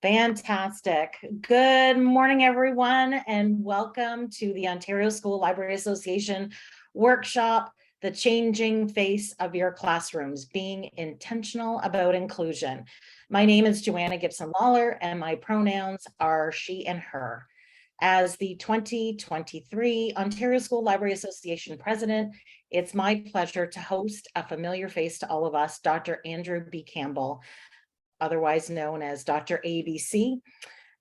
Fantastic. Good morning, everyone, and welcome to the Ontario School Library Association workshop, The Changing Face of Your Classrooms, Being Intentional About Inclusion. My name is Joanna Gibson-Lawler, and my pronouns are she and her. As the 2023 Ontario School Library Association president, it's my pleasure to host a familiar face to all of us, Dr. Andrew B. Campbell, otherwise known as DR.ABC,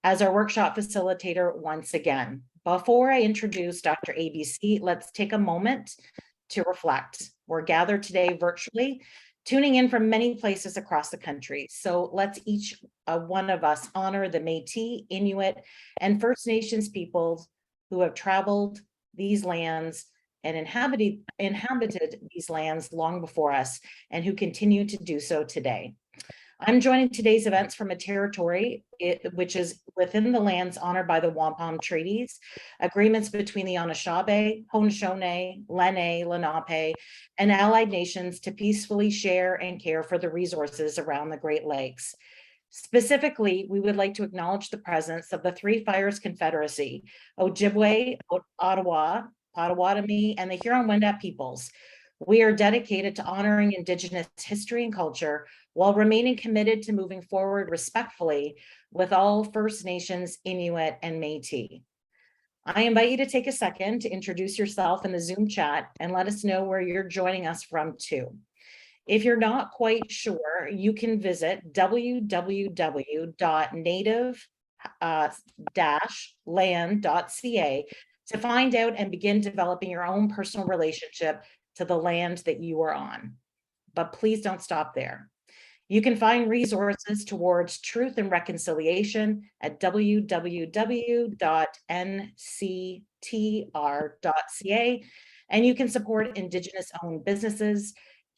as our workshop facilitator once again. Before I introduce Dr. ABC, let's take a moment to reflect. We're gathered today virtually, tuning in from many places across the country. So let's each one of us honor the Métis, Inuit, and First Nations peoples who have traveled these lands and inhabited these lands long before us and who continue to do so today. I'm joining today's events from a territory which is within the lands honored by the Wampum Treaties, agreements between the Anishinaabe, Haudenosaunee, Lenni, Lenape, and allied nations to peacefully share and care for the resources around the Great Lakes. Specifically, we would like to acknowledge the presence of the Three Fires Confederacy, Ojibwe, Ottawa, Potawatomi, and the Huron-Wendat peoples. We are dedicated to honoring Indigenous history and culture while remaining committed to moving forward respectfully with all First Nations, Inuit, and Métis. I invite you to take a second to introduce yourself in the Zoom chat and let us know where you're joining us from too. If you're not quite sure, you can visit www.native-land.ca to find out and begin developing your own personal relationship to the land that you are on. But please don't stop there. You can find resources towards truth and reconciliation at www.nctr.ca, and you can support Indigenous-owned businesses,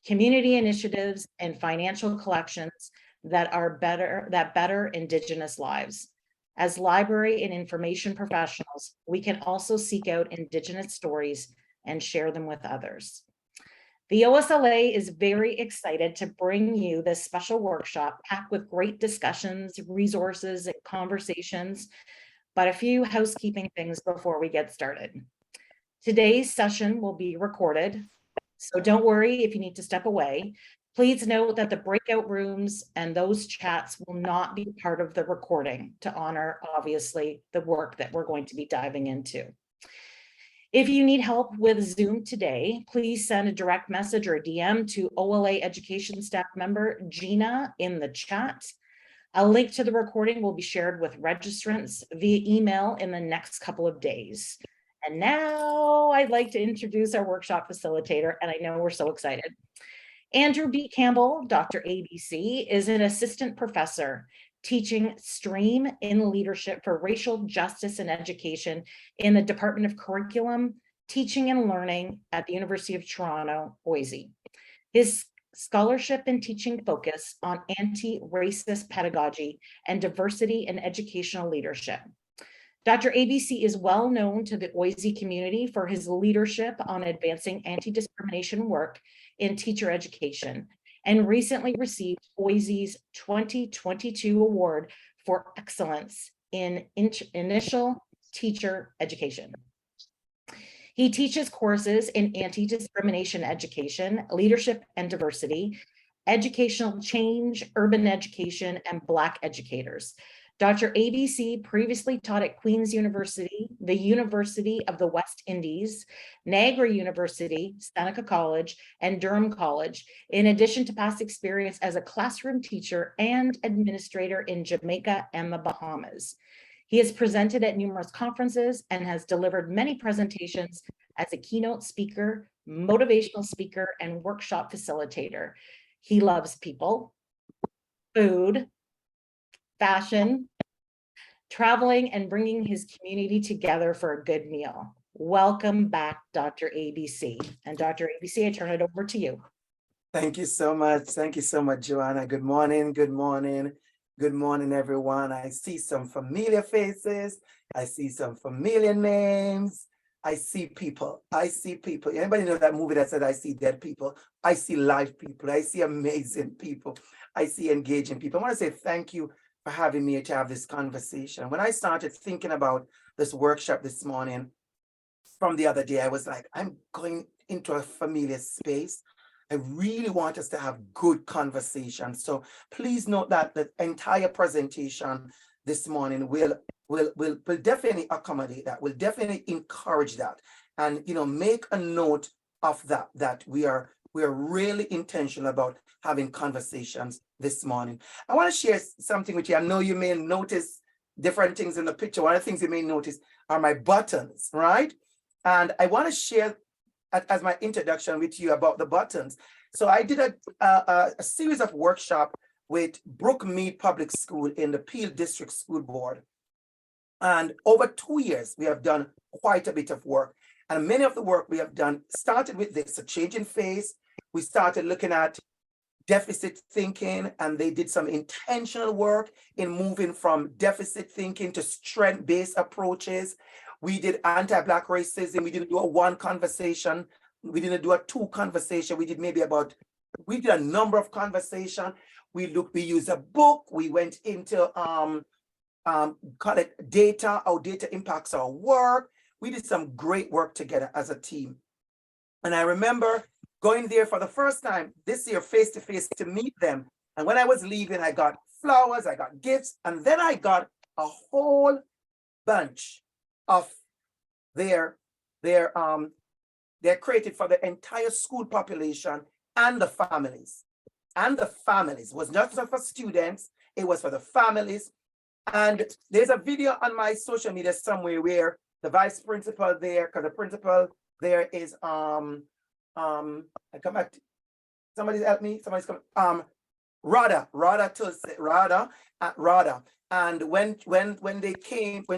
community initiatives, and financial collections that better Indigenous lives. As library and information professionals, we can also seek out Indigenous stories and share them with others. The OSLA is very excited to bring you this special workshop packed with great discussions, resources, and conversations, but a few housekeeping things before we get started. Today's session will be recorded, so don't worry if you need to step away. Please note that the breakout rooms and those chats will not be part of the recording to honor, obviously, the work that we're going to be diving into. If you need help with Zoom today, please send a direct message or a DM to OLA Education staff member Gina in the chat. A link to the recording will be shared with registrants via email in the next couple of days. And now I'd like to introduce our workshop facilitator, and I know we're so excited. Andrew B. Campbell, DR.ABC, is an assistant professor teaching STREAM in leadership for racial justice and education in the Department of Curriculum, Teaching and Learning at the University of Toronto, OSLA. His scholarship and teaching focus on anti-racist pedagogy and diversity in educational leadership. DR.ABC is well known to the OSLA community for his leadership on advancing anti-discrimination work in teacher education, and recently received OSLA's 2022 award for excellence in initial teacher education. He teaches courses in anti-discrimination education, leadership and diversity, educational change, urban education, and Black educators. DR.ABC previously taught at Queen's University, the University of the West Indies, Niagara University, Seneca College, and Durham College, in addition to past experience as a classroom teacher and administrator in Jamaica and the Bahamas. He has presented at numerous conferences and has delivered many presentations as a keynote speaker, motivational speaker, and workshop facilitator. He loves people, food, fashion, traveling, and bringing his community together for a good meal. Welcome back, DR.ABC. And DR.ABC, I turn it over to you. Thank you so much. Thank you so much, Joanna. Good morning, good morning. Good morning, everyone. I see some familiar faces. I see some familiar names. I see people. I see people. Anybody know that movie that said, I see dead people? I see live people. I see amazing people. I see engaging people. I want to say thank you for having me to have this conversation. When I started thinking about this workshop this morning, from the other day, I was like, I'm going into a familiar space. I really want us to have good conversations. So please note that the entire presentation this morning will definitely accommodate that, will definitely encourage that. And make a note of that we are really intentional about having conversations this morning. I want to share something with you. I know you may notice different things in the picture. One of the things you may notice are my buttons, right? And I want to share as my introduction with you about the buttons. So I did a series of workshops with Brookmead Public School in the Peel District School Board. And over 2 years, we have done quite a bit of work. And many of the work we have done started with this, a change in face. We started looking at deficit thinking, and they did some intentional work in moving from deficit thinking to strength-based approaches. We did anti-Black racism. We didn't do a one conversation. We didn't do a two conversation. We did a number of conversations. We used a book. We went into call it data, how data impacts our work. We did some great work together as a team. And I remember going there for the first time this year, face to face, to meet them. And when I was leaving, I got flowers, I got gifts, and then I got a whole bunch of they're created for the entire school population and the families. And the families was not just for students, it was for the families. And there's a video on my social media somewhere where the vice principal there, because the principal there is I come back to, somebody's help me, somebody's come Rada. And when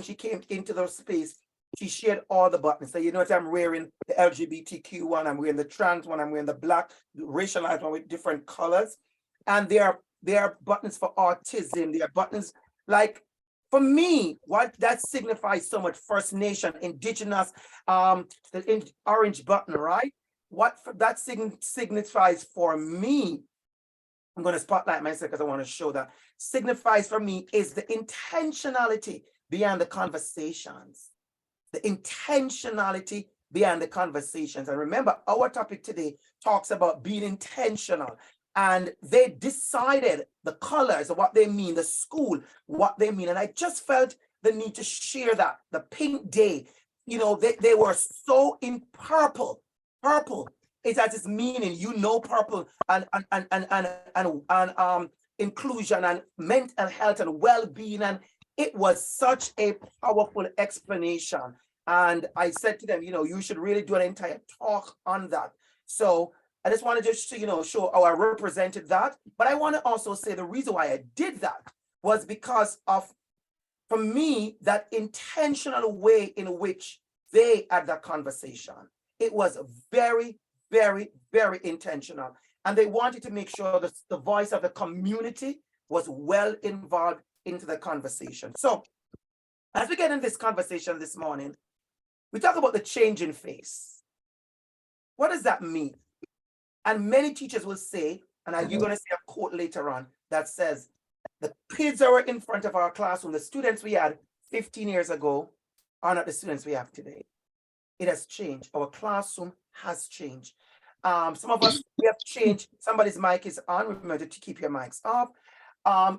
she came into the space, she shared all the buttons. So I'm wearing the LGBTQ one, I'm wearing the trans one, I'm wearing the Black racialized one with different colors. And there are buttons for autism, there are buttons like, for me, what that signifies so much, First Nation, Indigenous, the orange button, right? What that signifies for me, I'm going to spotlight myself because I want to show that, signifies for me is the intentionality behind the conversations. The intentionality behind the conversations. And remember, our topic today talks about being intentional. And they decided the colors of what they mean, the school, what they mean. And I just felt the need to share that. The pink day, they were so in purple. Purple is as its meaning, purple and inclusion and mental health and well-being. And it was such a powerful explanation. And I said to them, you should really do an entire talk on that. So I just wanted to show how I represented that. But I want to also say the reason why I did that was because of, for me, that intentional way in which they had that conversation. It was very, very, very intentional. And they wanted to make sure that the voice of the community was well involved into the conversation. So as we get in this conversation this morning, we talk about the change in face. What does that mean? And many teachers will say, and you're going to see a quote later on that says, the kids that were in front of our classroom, the students we had 15 years ago are not the students we have today. It has changed. Our classroom has changed. Some of us, we have changed. Somebody's mic is on. Remember to keep your mics off.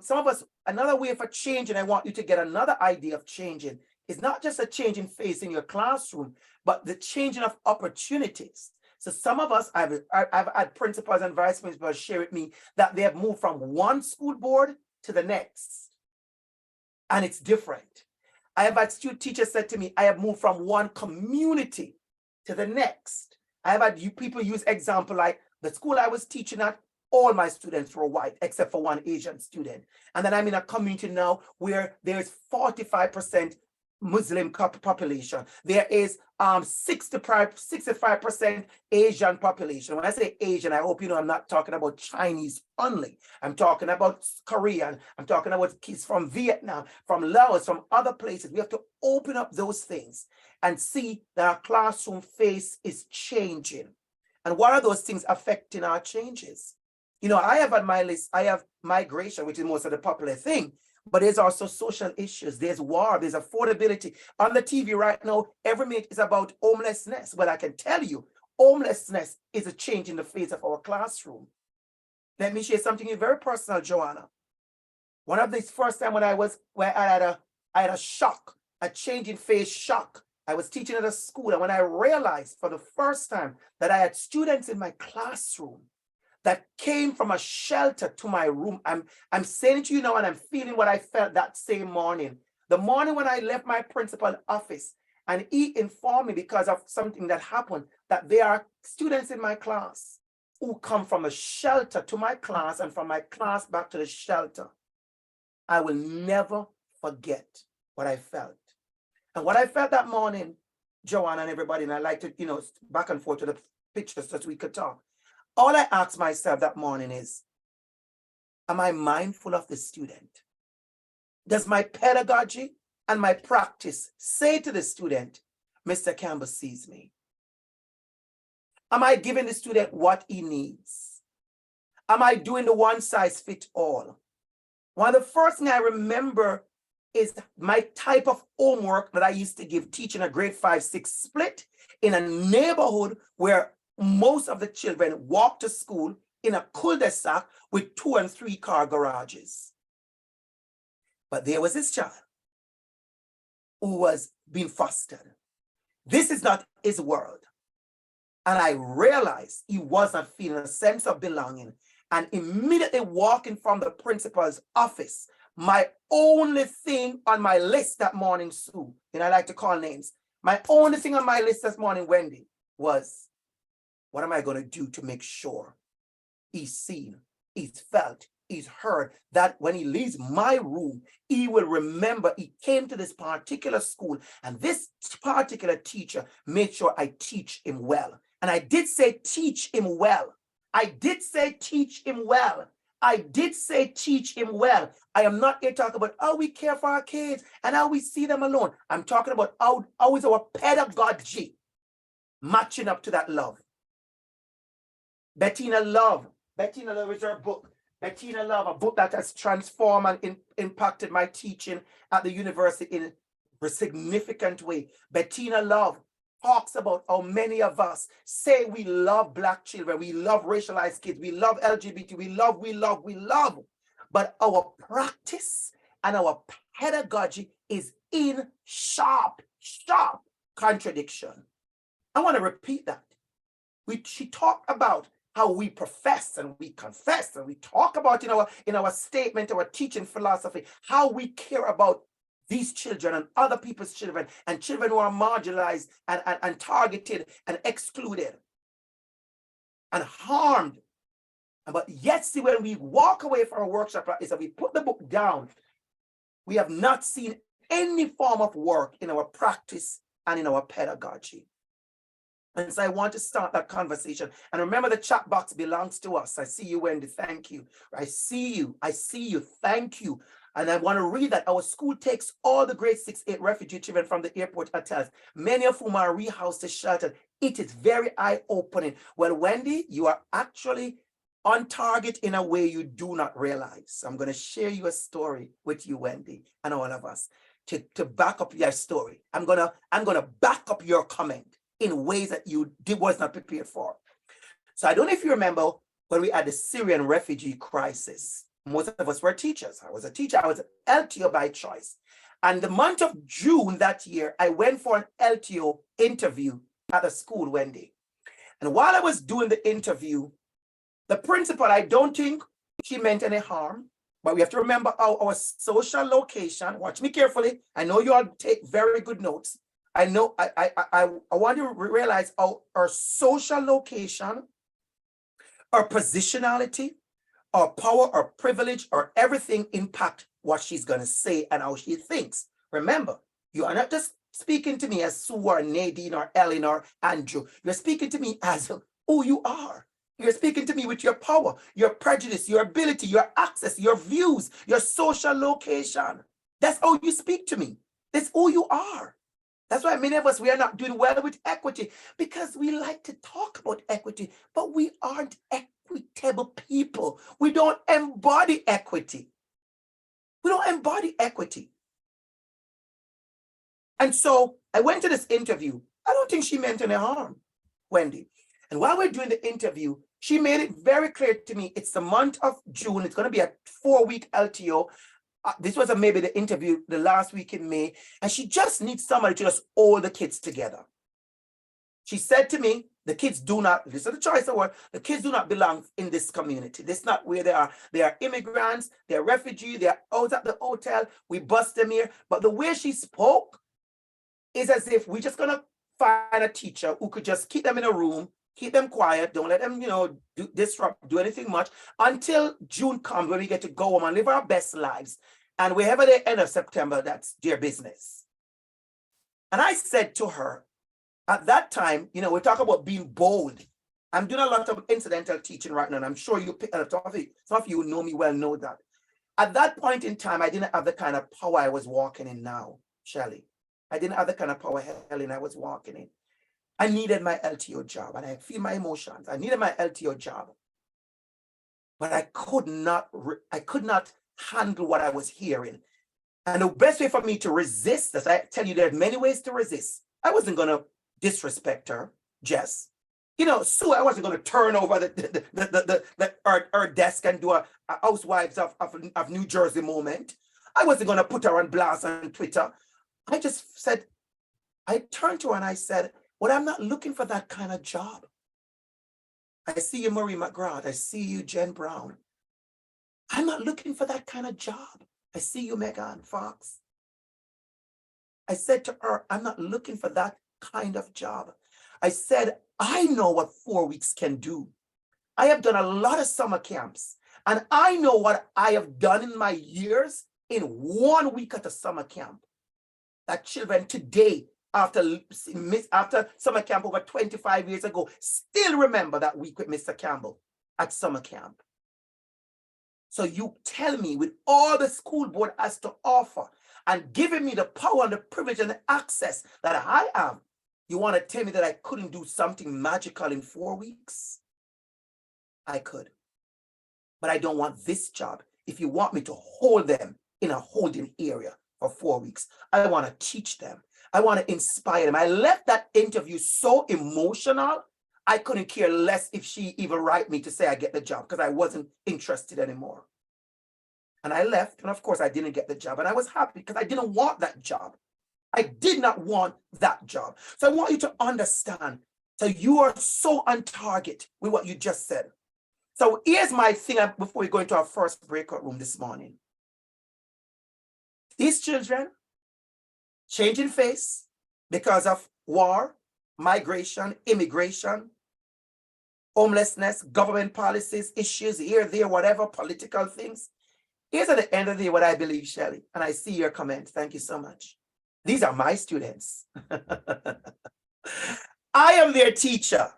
Some of us, another way for changing, I want you to get another idea of changing. It's not just a change in face in your classroom, but the changing of opportunities. So some of us, I've had principals and vice principals share with me that they have moved from one school board to the next. And it's different. I have had teachers said to me, I have moved from one community to the next. I have had people use example like the school I was teaching at, all my students were white except for one Asian student. And then I'm in a community now where there's 45% Muslim population. There is 65% Asian population. When I say Asian, I hope you know I'm not talking about Chinese only. I'm talking about Korean. I'm talking about kids from Vietnam, from Laos, from other places. We have to open up those things and see that our classroom face is changing. And what are those things affecting our changes? I have on my list, I have migration, which is most of the popular thing. But there's also social issues. There's war, there's affordability. On the TV right now, every minute is about homelessness. Well, I can tell you, homelessness is a change in the face of our classroom. Let me share something very personal, Joanna. One of these first time when I had a shock, a change in face shock. I was teaching at a school, and when I realized for the first time that I had students in my classroom that came from a shelter to my room. I'm saying it to you now, and I'm feeling what I felt that same morning. The morning when I left my principal's office, and he informed me because of something that happened, that there are students in my class who come from a shelter to my class and from my class back to the shelter. I will never forget what I felt. And what I felt that morning, Joanna and everybody, and I like to, back and forth to the pictures so that we could talk. All I asked myself that morning is, am I mindful of the student? Does my pedagogy and my practice say to the student, Mr. Campbell sees me? Am I giving the student what he needs? Am I doing the one size fit all? One of the first things I remember is my type of homework that I used to give teaching a grade 5-6 split in a neighborhood where most of the children walk to school in a cul-de-sac with 2 and 3 car garages. But there was this child who was being fostered. This is not his world. And I realized he was not feeling a sense of belonging. And immediately walking from the principal's office, my only thing on my list that morning, Sue, and I like to call names, my only thing on my list this morning, Wendy, was, what am I going to do to make sure he's seen, he's felt, he's heard, that when he leaves my room, he will remember he came to this particular school and this particular teacher made sure I teach him well. And I did say teach him well. I did say teach him well. I did say teach him well. I am not here talking about how we care for our kids and how we see them alone. I'm talking about how is our pedagogy matching up to that love. Bettina Love is her book. Bettina Love, a book that has transformed and impacted my teaching at the university in a significant way. Bettina Love talks about how many of us say we love Black children, we love racialized kids, we love LGBT, we love, but our practice and our pedagogy is in sharp contradiction. I want to repeat that. She talked about how we profess and we confess and we talk about in our statement, our teaching philosophy, how we care about these children and other people's children and children who are marginalized and targeted and excluded and harmed. But yet, see, when we walk away from our workshop is that we put the book down, we have not seen any form of work in our practice and in our pedagogy. And so I want to start that conversation. And remember, the chat box belongs to us. I see you, Wendy. Thank you. I see you. Thank you. And I want to read that our school takes all the grade 6-8 refugee children from the airport hotels, many of whom are rehoused to shelter. It is very eye-opening. Well, Wendy, you are actually on target in a way you do not realize. I'm going to share you a story with you, Wendy, and all of us to back up your story. I'm gonna back up your comment in ways that you was not prepared for. So I don't know if you remember when we had the Syrian refugee crisis. Most of us were teachers. I was a teacher. I was an LTO by choice. And the month of June that year, I went for an LTO interview at a school, Wendy. And while I was doing the interview, the principal, I don't think she meant any harm, but we have to remember our social location. Watch me carefully. I know you all take very good notes. I know I want you to realize our social location, our positionality, our power, our privilege, or everything impact what she's going to say and how she thinks. Remember, you are not just speaking to me as Sue or Nadine or Ellen or Andrew. You're speaking to me as who you are. You're speaking to me with your power, your prejudice, your ability, your access, your views, your social location. That's how you speak to me. That's who you are. That's why many of us, we are not doing well with equity, because we like to talk about equity, but we aren't equitable people. We don't embody equity. We don't embody equity. And so I went to this interview. I don't think she meant any harm, Wendy. And while we're doing the interview, she made it very clear to me, it's the month of June. It's going to be a 4-week LTO. This was maybe the interview the last week in May. And she just needs somebody to just hold the kids together. She said to me, the kids do not, this is the choice of word, the kids do not belong in this community. This is not where they are. They are immigrants, they're refugees, they're out at the hotel. We bust them here. But the way she spoke is as if we're just going to find a teacher who could just keep them in a room, keep them quiet, don't let them, do anything much until June comes when we get to go home and live our best lives. And wherever they end of September, that's their business. And I said to her, at that time, we talk about being bold. I'm doing a lot of incidental teaching right now, and I'm sure you pick up. Some of you who know me well know that. At that point in time, I didn't have the kind of power I was walking in now, Shelley. I didn't have the kind of power, Helen, I was walking in. I needed my LTO job, and I feel my emotions. I needed my LTO job, but I could not handle what I was hearing. And the best way for me to resist, as I tell you, there are many ways to resist. I wasn't going to disrespect her, Jess. Sue, I wasn't going to turn over her desk and do a Housewives of New Jersey moment. I wasn't going to put her on blast on Twitter. I just said, I turned to her and I said, well, I'm not looking for that kind of job. I see you, Marie McGrath. I see you, Jen Brown. I'm not looking for that kind of job. I see you, Megan Fox. I said to her, I'm not looking for that kind of job. I said, I know what 4 weeks can do. I have done a lot of summer camps, and I know what I have done in my years in 1 week at a summer camp. That children today, after summer camp over 25 years ago, still remember that week with Mr. Campbell at summer camp. So you tell me, with all the school board has to offer and giving me the power and the privilege and the access that I have, you want to tell me that I couldn't do something magical in 4 weeks? I could. But I don't want this job. If you want me to hold them in a holding area for 4 weeks, I want to teach them. I want to inspire them. I left that interview so emotional, I couldn't care less if she even write me to say I get the job, because I wasn't interested anymore. And I left, and of course I didn't get the job, and I was happy because I didn't want that job. I did not want that job. So I want you to understand. So you are so on target with what you just said. So here's my thing before we go into our first breakout room this morning. These children changing face because of war, migration, immigration, homelessness, government policies, issues here, there, whatever, political things. Here's at the end of the day what I believe, Shelley, and I see your comment. Thank you so much. These are my students. I am their teacher.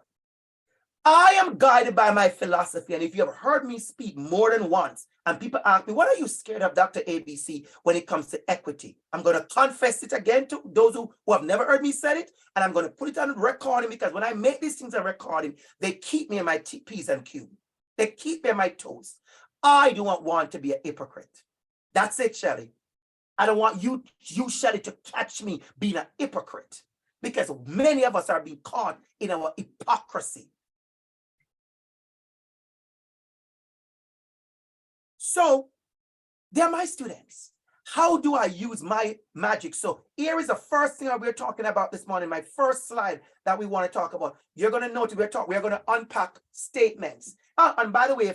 I am guided by my philosophy. And if you have heard me speak more than once, and people ask me, what are you scared of, Dr. ABC, when it comes to equity? I'm going to confess it again to those who have never heard me say it. And I'm going to put it on recording, because when I make these things on recording, they keep me in my P's and Q's. They keep me on my toes. I do not want to be a hypocrite. That's it, Shelley. I don't want you, Shelley, to catch me being a hypocrite, because many of us are being caught in our hypocrisy. So they're my students. How do I use my magic? So here is the first thing that we're talking about this morning, my first slide that we want to talk about. You're going to notice we're going to unpack statements. And by the way,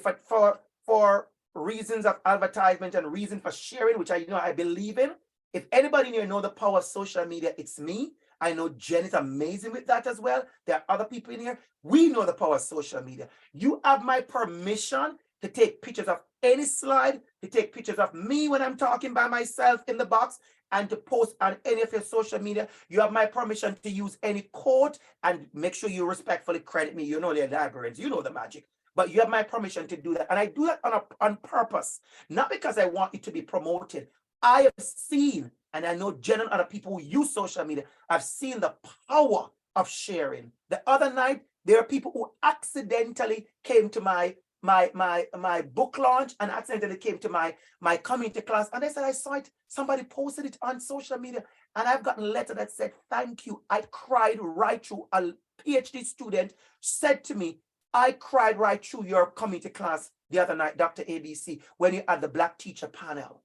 for reasons of advertisement and reason for sharing, which I believe in, if anybody here know the power of social media, it's me. I know Jen is amazing with that as well. There are other people in here. We know the power of social media. You have my permission to take pictures of any slide, to take pictures of me when I'm talking by myself in the box, and to post on any of your social media. You have my permission to use any quote, and make sure you respectfully credit me. You know the librarians, you know the magic. But you have my permission to do that. And I do that on purpose, not because I want it to be promoted. I have seen, and I know Jen and other people who use social media, I've seen the power of sharing. The other night, there are people who accidentally came to my my book launch and accidentally came to my community class, and they said I saw it, somebody posted it on social media, and I've gotten a letter that said thank you. I cried right through. A PhD student said to me, I cried right through your community class the other night, DR.ABC, when you had the Black teacher panel.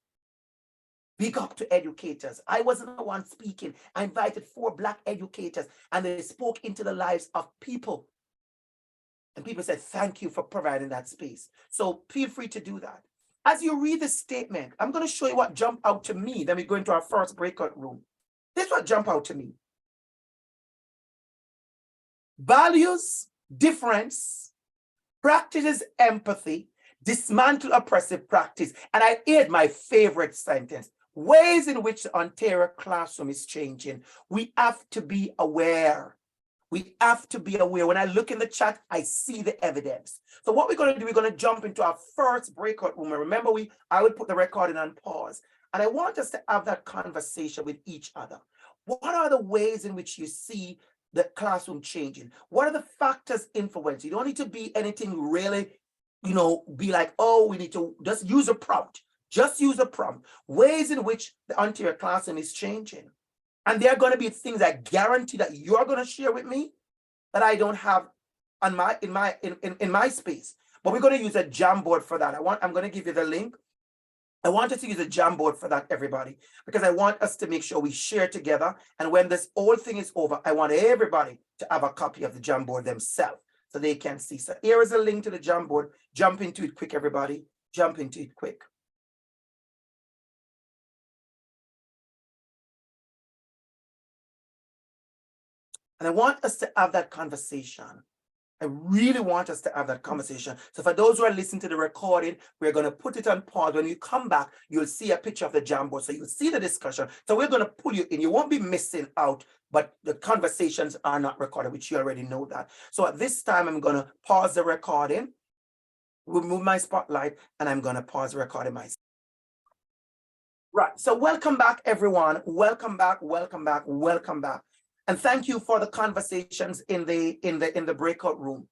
Big up to educators. I wasn't the one speaking. I invited 4 Black educators, and they spoke into the lives of people. And people said, thank you for providing that space. So feel free to do that. As you read the statement, I'm going to show you what jumped out to me. Then we go into our first breakout room. This is what jumped out to me. Values difference, practices empathy, dismantle oppressive practice. And I add my favorite sentence. Ways in which the Ontario classroom is changing. We have to be aware. We have to be aware. When I look in the chat, I see the evidence. So what we're going to do, we're going to jump into our first breakout room. And remember, I would put the recording on pause. And I want us to have that conversation with each other. What are the ways in which you see the classroom changing? What are the factors influencing? You don't need to be anything really, be like, oh, we need to just use a prompt. Just use a prompt. Ways in which the Ontario classroom is changing. And there are going to be things I guarantee that you're going to share with me that I don't have on in my space. But we're going to use a Jamboard for that. I'm going to give you the link. I want us to use a Jamboard for that, everybody, because I want us to make sure we share together. And when this whole thing is over, I want everybody to have a copy of the Jamboard themselves so they can see. So here is a link to the Jamboard. Jump into it quick, everybody. Jump into it quick. And I want us to have that conversation. I really want us to have that conversation. So for those who are listening to the recording, we're going to put it on pause. When you come back, you'll see a picture of the Jamboard. So you'll see the discussion. So we're going to pull you in. You won't be missing out, but the conversations are not recorded, which you already know that. So at this time, I'm going to pause the recording, remove my spotlight, and I'm going to pause the recording myself. Right. So welcome back, everyone. Welcome back. Welcome back. Welcome back. And thank you for the conversations in the breakout room.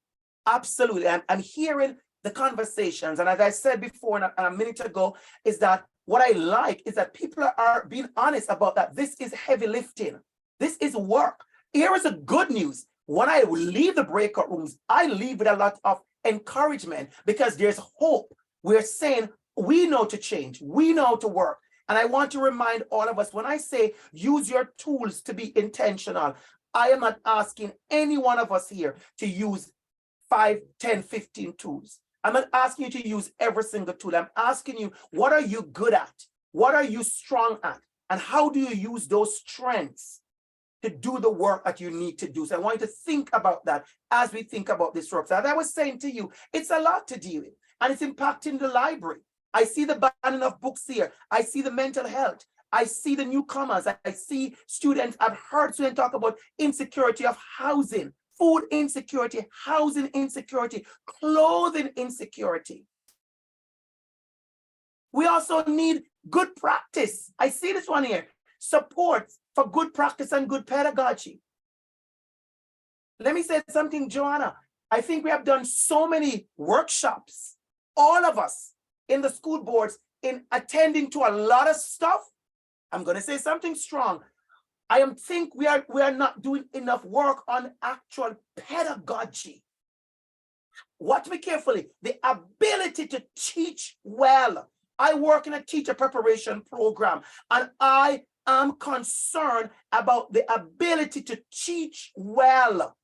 Absolutely. I'm hearing the conversations. And as I said before and a minute ago, is that what I like is that people are being honest about that. This is heavy lifting. This is work. Here is the good news. When I leave the breakout rooms, I leave with a lot of encouragement because there's hope. We're saying we know to change. We know to work. And I want to remind all of us, when I say use your tools to be intentional, I am not asking any one of us here to use 5, 10, 15 tools. I'm not asking you to use every single tool. I'm asking you, what are you good at? What are you strong at? And how do you use those strengths to do the work that you need to do? So I want you to think about that as we think about this work. So as I was saying to you, it's a lot to deal with, and it's impacting the library. I see the banning of books here. I see the mental health. I see the newcomers. I see students. I've heard students talk about insecurity of housing, food insecurity, housing insecurity, clothing insecurity. We also need good practice. I see this one here. Support for good practice and good pedagogy. Let me say something, Joanna. I think we have done so many workshops, all of us, in the school boards, in attending to a lot of stuff. I'm going to say something strong. I think we are not doing enough work on actual pedagogy. Watch me carefully. The ability to teach well. I work in a teacher preparation program, and I am concerned about the ability to teach well,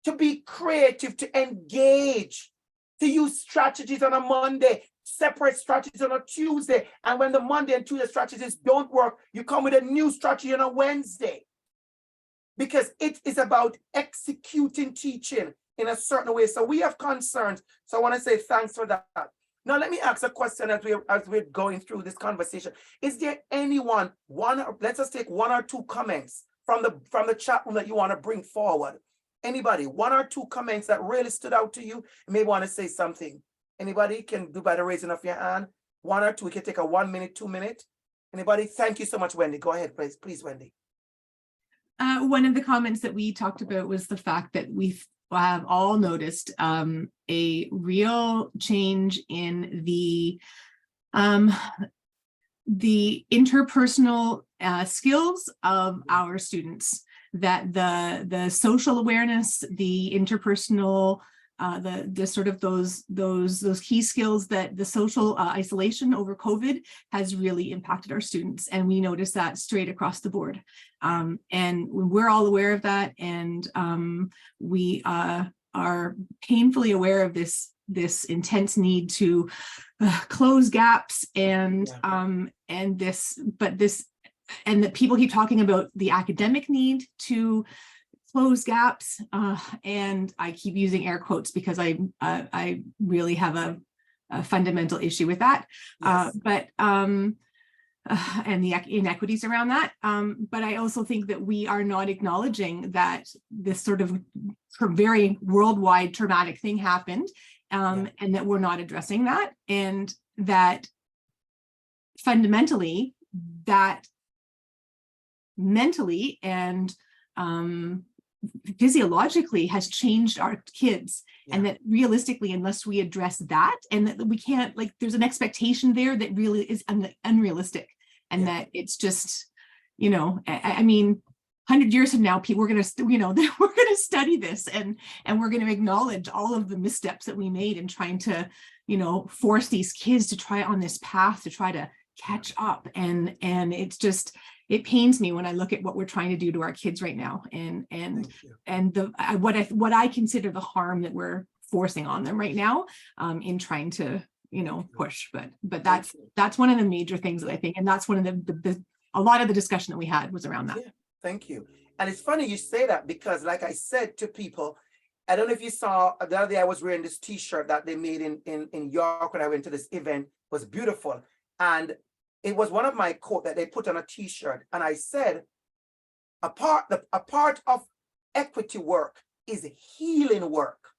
to be creative, to engage, to use strategies on a Monday, separate strategies on a Tuesday, and when the Monday and Tuesday strategies don't work, you come with a new strategy on a Wednesday. Because it is about executing teaching in a certain way. So we have concerns. So I want to say thanks for that. Now let me ask a question as we're going through this conversation. Is there anyone, let's just take 1 or 2 comments from the chat room that you want to bring forward? Anybody, 1 or 2 comments that really stood out to you? You may want to say something. Anybody can do by the raising of your hand. 1 or 2, we can take a 1 minute, 2 minute. Anybody? Thank you so much, Wendy. Go ahead, please, Wendy. One of the comments that we talked about was the fact that we have all noticed a real change in the interpersonal skills of our students, that the social awareness, the interpersonal, the sort of those key skills, that the social isolation over COVID has really impacted our students, and we notice that straight across the board. And we're all aware of that, and we are painfully aware of this intense need to close gaps, and that people keep talking about the academic need to close gaps, and I keep using air quotes because I really have a fundamental issue with that. Yes. And the inequities around that. But I also think that we are not acknowledging that this sort of very worldwide traumatic thing happened, and that we're not addressing that, and that fundamentally that mentally and physiologically has changed our kids, and that realistically, unless we address that, and that we can't, like, there's an expectation there that really is unrealistic, and that it's just, you know, I mean, 100 years from now, people, we're going to, you know, we're going to study this, and we're going to acknowledge all of the missteps that we made in trying to, you know, force these kids to try on this path to try to catch up, and it's just, it pains me when I look at what we're trying to do to our kids right now, and what I consider the harm that we're forcing on them right now, in trying to, you know, push. But that's one of the major things that I think, and that's one of a lot of the discussion that we had was around that. Yeah, thank you. And it's funny you say that, because like I said to people, I don't know if you saw the other day, I was wearing this t-shirt that they made in York when I went to this event. It was beautiful, and it was one of my quotes that they put on a t-shirt, and I said, a part of equity work is healing work.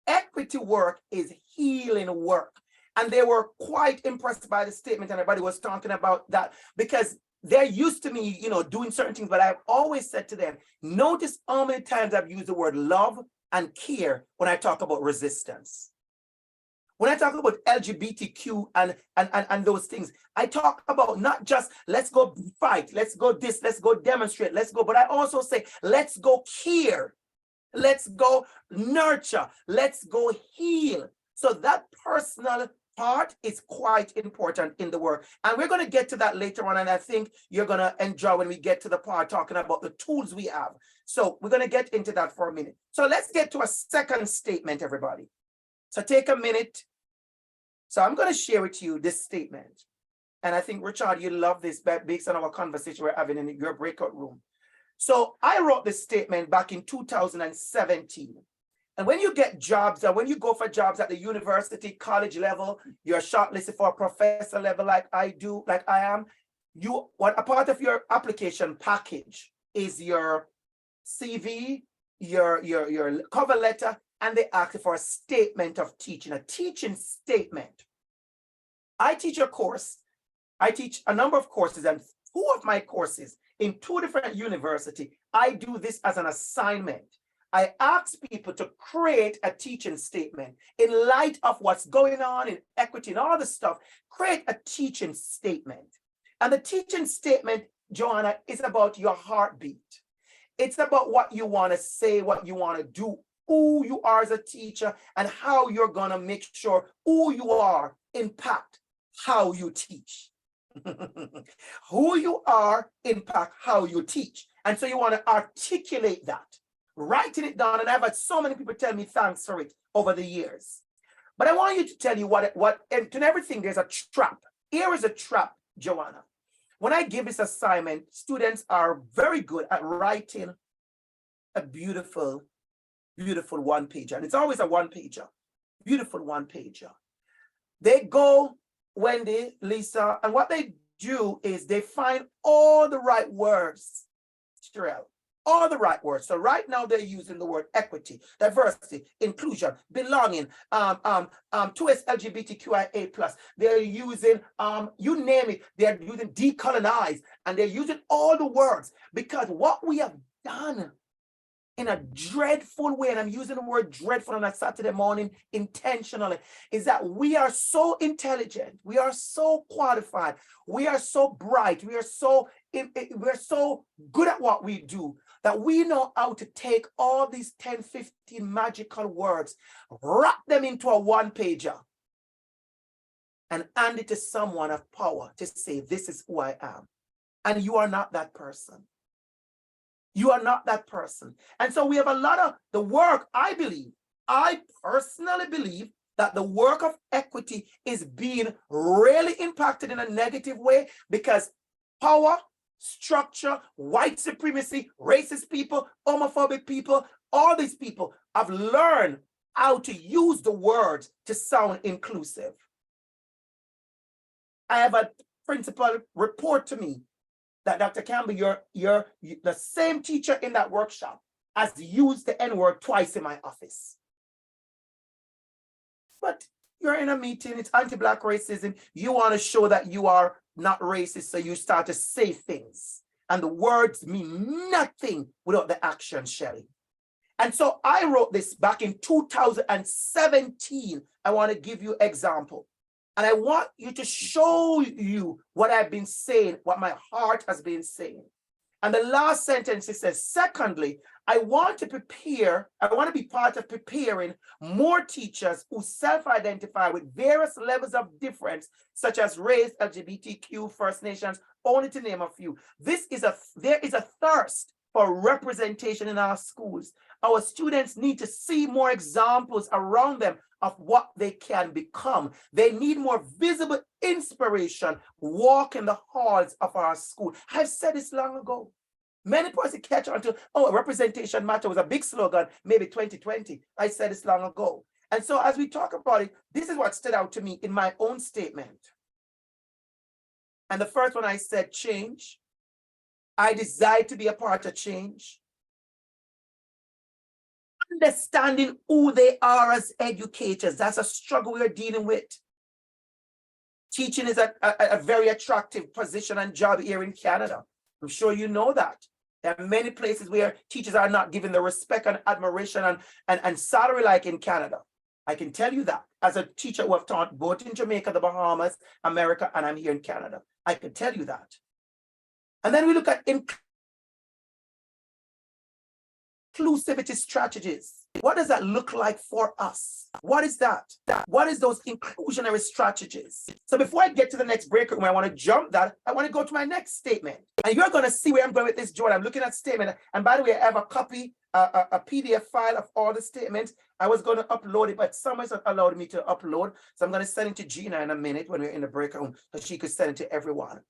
Equity work is healing work. And they were quite impressed by the statement, and everybody was talking about that, because they're used to me, you know, doing certain things, but I've always said to them, notice how many times I've used the word love and care when I talk about resistance. When I talk about LGBTQ and those things, I talk about not just let's go fight, let's go this, let's go demonstrate, let's go, but I also say, let's go care, let's go nurture, let's go heal. So that personal part is quite important in the work. And we're going to get to that later on. And I think you're going to enjoy when we get to the part talking about the tools we have. So we're going to get into that for a minute. So let's get to a second statement, everybody. So take a minute. So I'm going to share with you this statement. And I think, Richard, you love this based on our conversation we're having in your breakout room. So I wrote this statement back in 2017. And when you get jobs, and when you go for jobs at the university, college level, you're shortlisted for a professor level like I am, what a part of your application package is your CV, your cover letter, and they ask you for a statement of teaching, a teaching statement. I teach a course. I teach a number of courses, and 2 of my courses in 2 different universities, I do this as an assignment. I ask people to create a teaching statement in light of what's going on in equity and all this stuff. Create a teaching statement. And the teaching statement, Joanna, is about your heartbeat. It's about what you want to say, what you want to do, who you are as a teacher, and how you're going to make sure who you are impact how you teach. Who you are impact how you teach. And so you want to articulate that, writing it down. And I've had so many people tell me thanks for it over the years. But I want you to tell you and to everything, there's a trap. Here is a trap, Joanna. When I give this assignment, students are very good at writing a beautiful, beautiful one-pager. And it's always a one-pager, beautiful one-pager. They go, Wendy, Lisa, and what they do is they find all the right words, Sherelle, all the right words. So right now they're using the word equity, diversity, inclusion, belonging, 2S LGBTQIA+. They're using, you name it, they're using decolonize, and they're using all the words, because what we have done in a dreadful way, and I'm using the word dreadful on a Saturday morning intentionally, is that we are so intelligent, we are so qualified, we are so bright, we're so good at what we do, that we know how to take all these 10, 15 magical words, wrap them into a one-pager, and hand it to someone of power to say, this is who I am. And you are not that person. You are not that person. And so we have a lot of the work, I personally believe that the work of equity is being really impacted in a negative way, because power, structure, white supremacy, racist people, homophobic people, all these people have learned how to use the words to sound inclusive. I have a principal report to me that Dr. Campbell, you're the same teacher in that workshop has used the N-word twice in my office. But you're in a meeting, it's anti-Black racism. You want to show that you are not racist, so you start to say things. And the words mean nothing without the action, Shelley. And so I wrote this back in 2017. I want to give you an example. And I want you to show you what I've been saying, what my heart has been saying. And the last sentence, it says, secondly, I want to be part of preparing more teachers who self-identify with various levels of difference, such as race, LGBTQ, First Nations, only to name a few. There is a thirst for representation in our schools. Our students need to see more examples around them of what they can become. They need more visible inspiration walk in the halls of our school. I've said this long ago. Many persons catch on to, oh, representation matter was a big slogan, maybe 2020. I said this long ago. And so as we talk about it, this is what stood out to me in my own statement. And the first one I said, change. I desire to be a part of change. Understanding who they are as educators, that's a struggle we're dealing with. Teaching is a very attractive position and job here in Canada. I'm sure you know that. There are many places where teachers are not given the respect and admiration and salary like in Canada. I can tell you that as a teacher who have taught both in Jamaica, the Bahamas, America, and I'm here in Canada. I can tell you that. And then we look at inclusivity strategies. What does that look like for us? What is that? What is those inclusionary strategies? So before I get to the next break room, I want to jump that. I want to go to my next statement. And you're going to see where I'm going with this, Jordan. I'm looking at statement. And by the way, I have a copy, a PDF file of all the statements. I was going to upload it, but someone's not allowed me to upload. So I'm going to send it to Gina in a minute when we're in the break room, so she could send it to everyone.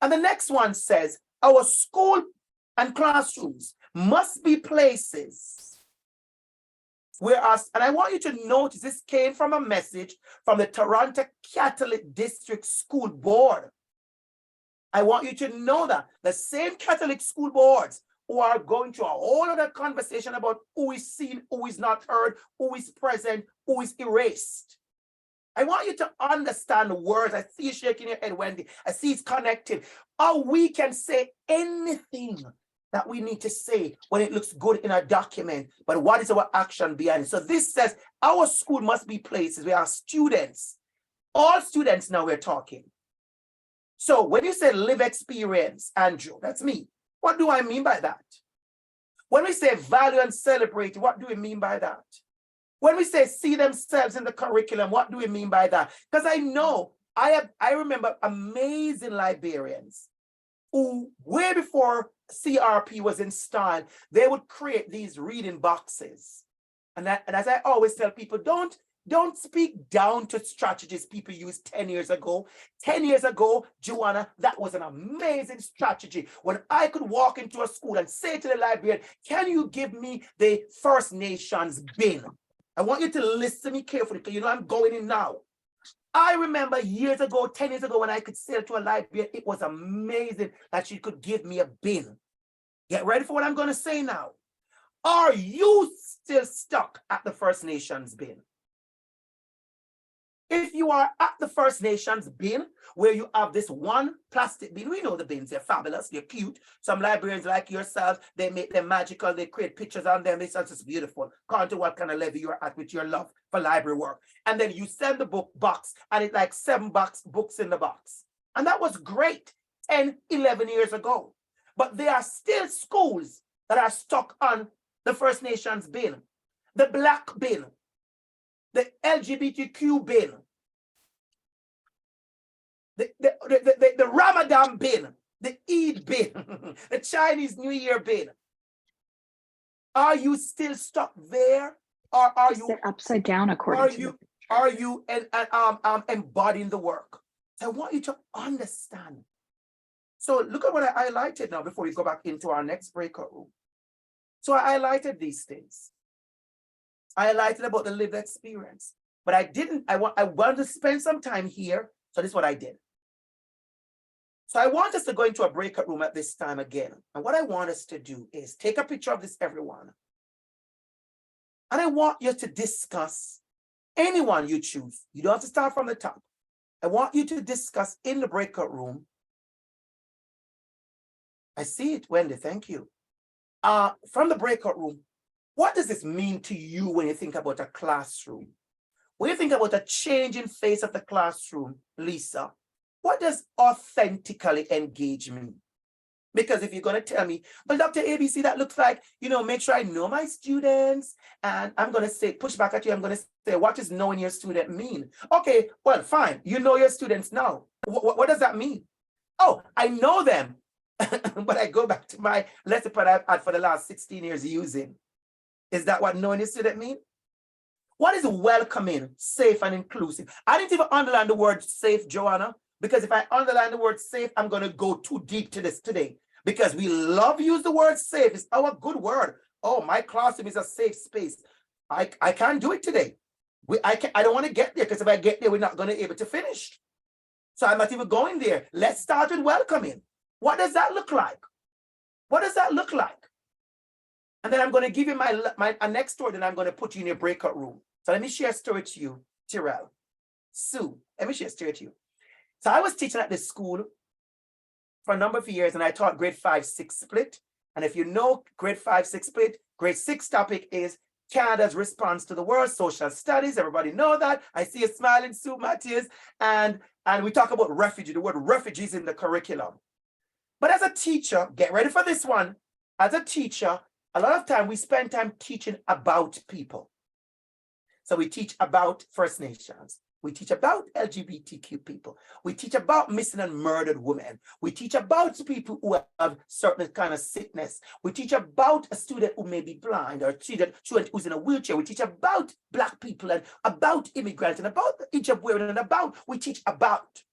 And the next one says, our school and classrooms must be places where us, and I want you to notice this came from a message from the Toronto Catholic District School Board. I want you to know that the same Catholic school boards who are going through a whole other conversation about who is seen, who is not heard, who is present, who is erased. I want you to understand the words. I see you shaking your head, Wendy. I see it's connected. How we can say anything that we need to say when it looks good in a document, but what is our action behind it? So this says our school must be places where our students, all students now we're talking. So when you say live experience, Andrew, that's me. What do I mean by that? When we say value and celebrate, what do we mean by that? When we say see themselves in the curriculum, what do we mean by that? Because I know, I remember amazing librarians who, way before CRP was installed, they would create these reading boxes. And as I always tell people, don't speak down to strategies people used 10 years ago. 10 years ago, Joanna, that was an amazing strategy. When I could walk into a school and say to the librarian, can you give me the First Nations bin? I want you to listen to me carefully because you know I'm going in now. I remember years ago, 10 years ago, when I could say to a librarian, it was amazing that she could give me a bin. Get ready for what I'm going to say now. Are you still stuck at the First Nations bin? If you are at the First Nations bin, where you have this one plastic bin, we know the bins, they're fabulous, they're cute. Some librarians like yourself, they make them magical, they create pictures on them, it's just beautiful, according to what kind of level you're at with your love for library work. And then you send the book box, and it's like 7 books in the box. And that was great 10, 11 years ago. But there are still schools that are stuck on the First Nations bin, the Black bin, the LGBTQ bin, the Ramadan bin, the Eid bin, the Chinese New Year bin. Are you still stuck there, or are you upside down according to are you embodying the work? So I want you to understand. So look at what I highlighted now before we go back into our next breakout room. So I highlighted these things. I highlighted about the lived experience, but I wanted to spend some time here. So this is what I did. So I want us to go into a breakout room at this time again. And what I want us to do is take a picture of this, everyone. And I want you to discuss anyone you choose. You don't have to start from the top. I want you to discuss in the breakout room. I see it, Wendy, thank you. From the breakout room, what does this mean to you when you think about a classroom? When you think about a changing face of the classroom, Lisa, what does authentically engage mean? Because if you're going to tell me, well, DR.ABC, that looks like, make sure I know my students. And I'm going to say, push back at you. I'm going to say, what does knowing your student mean? Okay, well, fine. You know your students now. What does that mean? Oh, I know them. But I go back to my lesson plan I've had for the last 16 years using. Is that what knowing your student mean? What is welcoming, safe, and inclusive? I didn't even underline the word safe, Joanna, because if I underline the word safe, I'm going to go too deep to this today. Because we love to use the word safe. It's our good word. Oh, my classroom is a safe space. I can't do it today. I don't want to get there, because if I get there, we're not going to be able to finish. So I'm not even going there. Let's start with welcoming. What does that look like? What does that look like? And then I'm going to give you my next story, then I'm going to put you in your breakout room. So let me share a story to you, Tyrell. Sue, let me share a story to you. So I was teaching at this school for a number of years, and I taught grade 5-6 split. And if you know grade 5-6 split, grade 6 topic is Canada's response to the world, social studies. Everybody know that. I see you smiling, Sue Matthias. And we talk about refugee, the word refugees in the curriculum. But as a teacher, get ready for this one. As a teacher, a lot of time we spend time teaching about people. So we teach about First Nations. We teach about LGBTQ people. We teach about missing and murdered women. We teach about people who have certain kind of sickness. We teach about a student who may be blind, or a student who's in a wheelchair. We teach about Black people and about immigrants and about the hijab wearing and about. We teach about.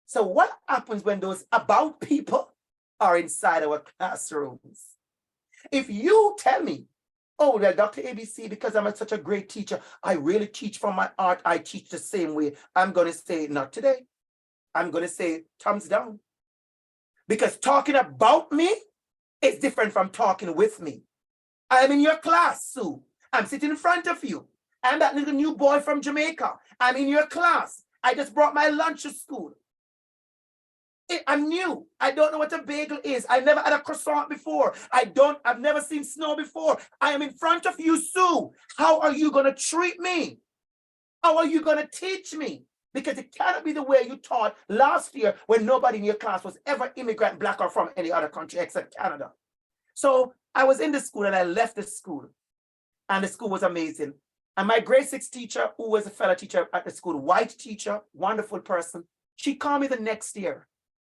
So what happens when those about people are inside our classrooms? If you tell me, oh, well, DR.ABC, because I'm such a great teacher, I really teach from my heart, I teach the same way, I'm going to say, not today. I'm going to say, thumbs down. Because talking about me is different from talking with me. I am in your class, Sue. I'm sitting in front of you. I'm that little new boy from Jamaica. I'm in your class. I just brought my lunch to school. I'm new. I don't know what a bagel is. I never had a croissant before. I've never seen snow before. I am in front of you, Sue. How are you going to treat me? How are you going to teach me? Because it cannot be the way you taught last year when nobody in your class was ever immigrant, Black, or from any other country except Canada. So I was in the school and I left the school. And the school was amazing. And my grade 6 teacher, who was a fellow teacher at the school, white teacher, wonderful person, she called me the next year.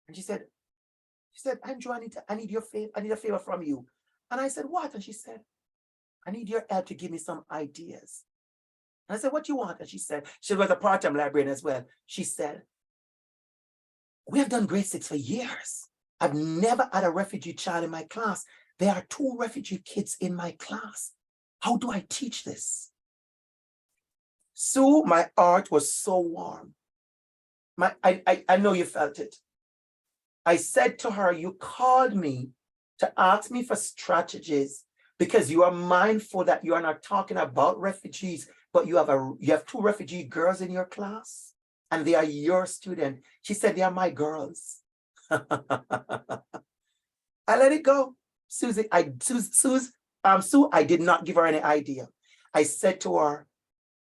And she said, Andrew, I need your favor. I need a favor from you. And I said, what? And she said, I need your help to give me some ideas. And I said, what do you want? And she said, she was a part-time librarian as well. She said, we have done grade 6 for years. I've never had a refugee child in my class. There are 2 refugee kids in my class. How do I teach this? Sue, my heart was so warm. I know you felt it. I said to her, you called me to ask me for strategies because you are mindful that you are not talking about refugees. but you have two refugee girls in your class and they are your student. She said, they are my girls. I let it go. Sue, I did not give her any idea. I said to her,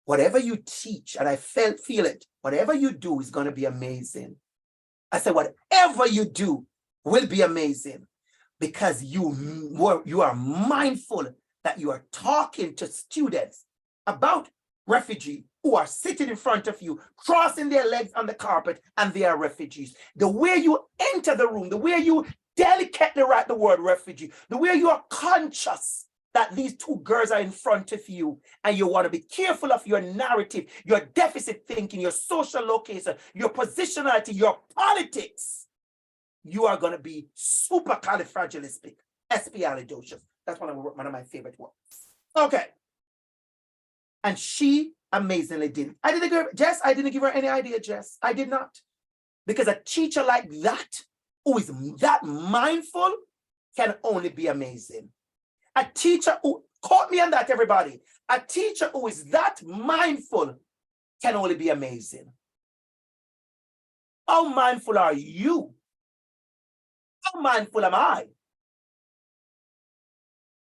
whatever you teach, and I feel it, whatever you do is going to be amazing. I said, whatever you do will be amazing, because you are mindful that you are talking to students about refugee who are sitting in front of you, crossing their legs on the carpet, and they are refugees. The way you enter the room, the way you delicately write the word refugee, the way you are conscious that these two girls are in front of you, and you want to be careful of your narrative, your deficit thinking, your social location, your positionality, your politics, you are going to be supercalifragilistic, espialidocious. That's one of my favorite words. Okay. And she amazingly did. I didn't give her any idea, Jess. I did not. Because a teacher like that, who is that mindful, can only be amazing. A teacher who, quote me on that, everybody. A teacher who is that mindful can only be amazing. How mindful are you? How mindful am I?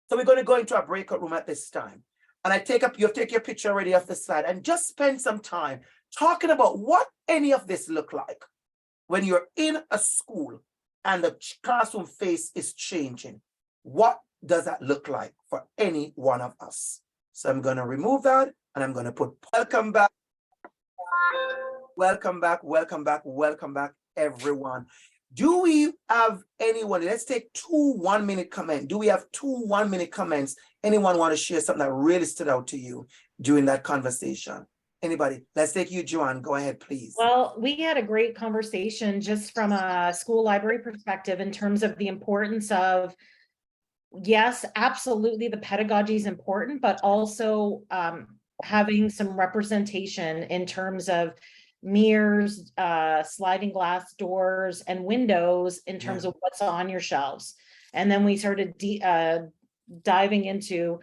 So we're going to go into a breakout room at this time. And you take your picture already off the slide and just spend some time talking about what any of this look like when you're in a school and the classroom face is changing. What does that look like for any one of us? So I'm going to remove that and I'm going to put welcome back. Welcome back, welcome back, welcome back, everyone. Do we have anyone? Let's take 2 1-minute comments. Do we have 2 1-minute comments? Anyone want to share something that really stood out to you during that conversation? Anybody? Let's take you, Joanne. Go ahead, please. Well, we had a great conversation just from a school library perspective in terms of the importance of, yes, absolutely, the pedagogy is important, but also having some representation in terms of mirrors, sliding glass doors and windows in terms of what's on your shelves. And then we started diving into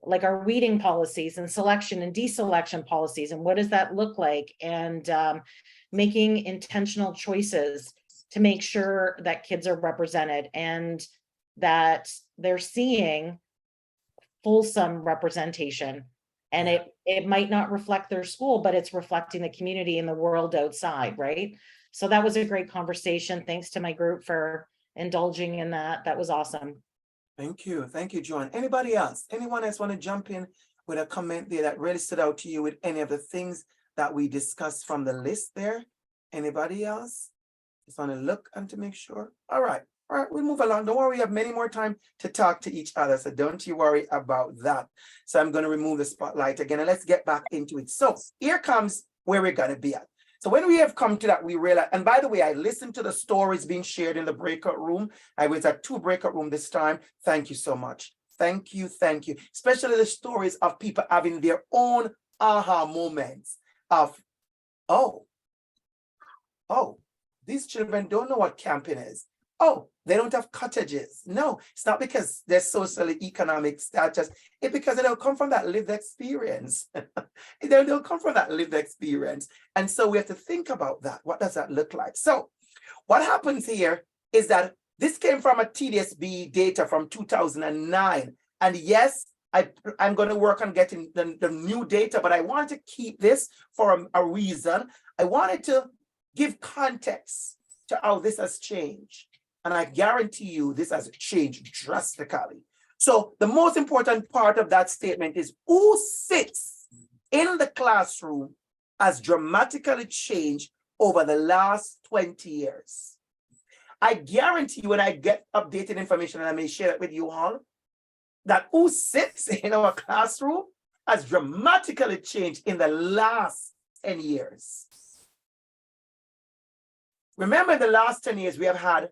like our reading policies and selection and deselection policies, and what does that look like, and making intentional choices to make sure that kids are represented and that they're seeing fulsome representation. And it might not reflect their school, but it's reflecting the community and the world outside, right? So that was a great conversation. Thanks to my group for indulging in that. That was awesome. Thank you, Joanne. Anybody else? Anyone else want to jump in with a comment there that really stood out to you with any of the things that we discussed from the list there? Anybody else? Just want to look and to make sure. All right, we'll move along. Don't worry, we have many more time to talk to each other, so don't you worry about that. So I'm going to remove the spotlight again, and let's get back into it. So here comes where we're going to be at. So when we have come to that, we realize, and by the way, I listened to the stories being shared in the breakout room. I was at 2 breakout rooms this time. Thank you so much. Thank you. Especially the stories of people having their own aha moments of, oh, these children don't know what camping is. Oh, they don't have cottages. No, it's not because they're socially economic status. It's because they don't come from that lived experience. They don't come from that lived experience. And so we have to think about that. What does that look like? So what happens here is that this came from a TDSB data from 2009. And yes, I'm going to work on getting the new data, but I want to keep this for a reason. I wanted to give context to how this has changed. And I guarantee you this has changed drastically. So the most important part of that statement is who sits in the classroom has dramatically changed over the last 20 years. I guarantee you when I get updated information, and I may share it with you all, that who sits in our classroom has dramatically changed in the last 10 years. Remember, in the last 10 years, we have had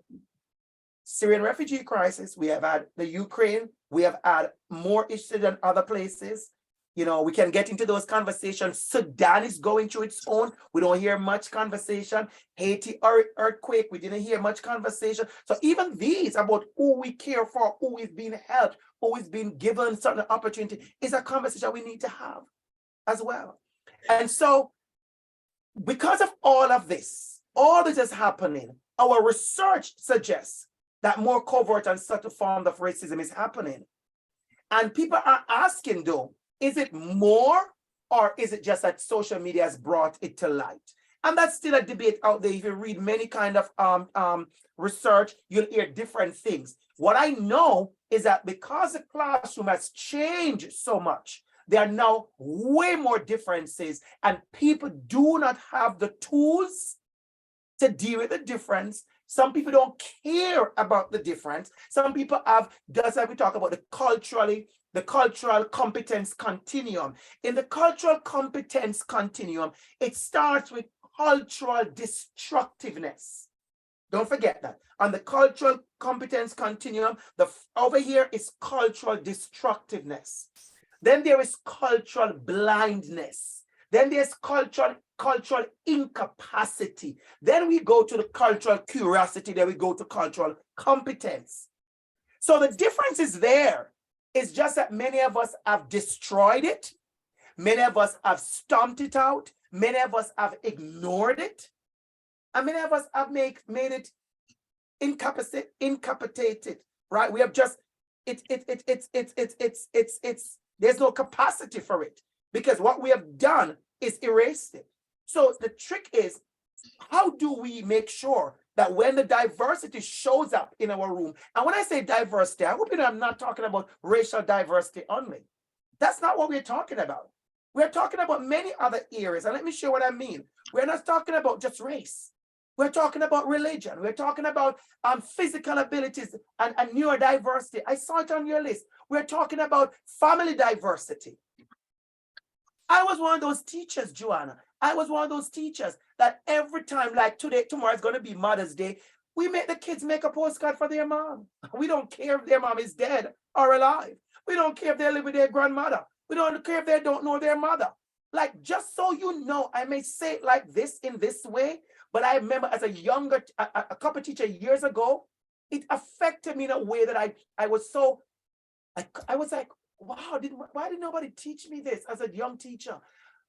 Syrian refugee crisis, we have had the Ukraine, we have had more issues than other places. You know, we can get into those conversations. Sudan is going through its own. We don't hear much conversation. Haiti earthquake, we didn't hear much conversation. So even these about who we care for, who is being helped, who is being given certain opportunity is a conversation we need to have. as well. And so because of all this is happening, our research suggests that more covert and subtle forms of racism is happening. And people are asking though, is it more or is it just that social media has brought it to light? And that's still a debate out there. If you read many kind of research, you'll hear different things. What I know is that because the classroom has changed so much, there are now way more differences and people do not have the tools to deal with the difference. Some people don't care about the difference. Some people have, just like we talk about the cultural competence continuum. In the cultural competence continuum, it starts with cultural destructiveness. Don't forget that. On the cultural competence continuum, over here is cultural destructiveness. Then there is cultural blindness. Then there's cultural incapacity. Then we go to the cultural curiosity. Then we go to cultural competence. So the difference is there. It's just that many of us have destroyed it. Many of us have stomped it out. Many of us have ignored it. And many of us have made it incapacitated, right? We have just, there's no capacity for it because what we have done is erased it. So the trick is, how do we make sure that when the diversity shows up in our room, and when I say diversity, I hope you know I'm not talking about racial diversity only. That's not what we're talking about. We're talking about many other areas, and let me show what I mean. We're not talking about just race. We're talking about religion. We're talking about physical abilities and neurodiversity. I saw it on your list. We're talking about family diversity. I was one of those teachers, Joanna. I was one of those teachers that every time, like tomorrow is going to be Mother's Day, we make the kids make a postcard for their mom. We don't care if their mom is dead or alive. We don't care if they live with their grandmother. We don't care if they don't know their mother. Like, just so you know, I may say it like this in this way, but I remember as a couple teacher years ago, it affected me in a way that I was like, wow, why did nobody teach me this as a young teacher?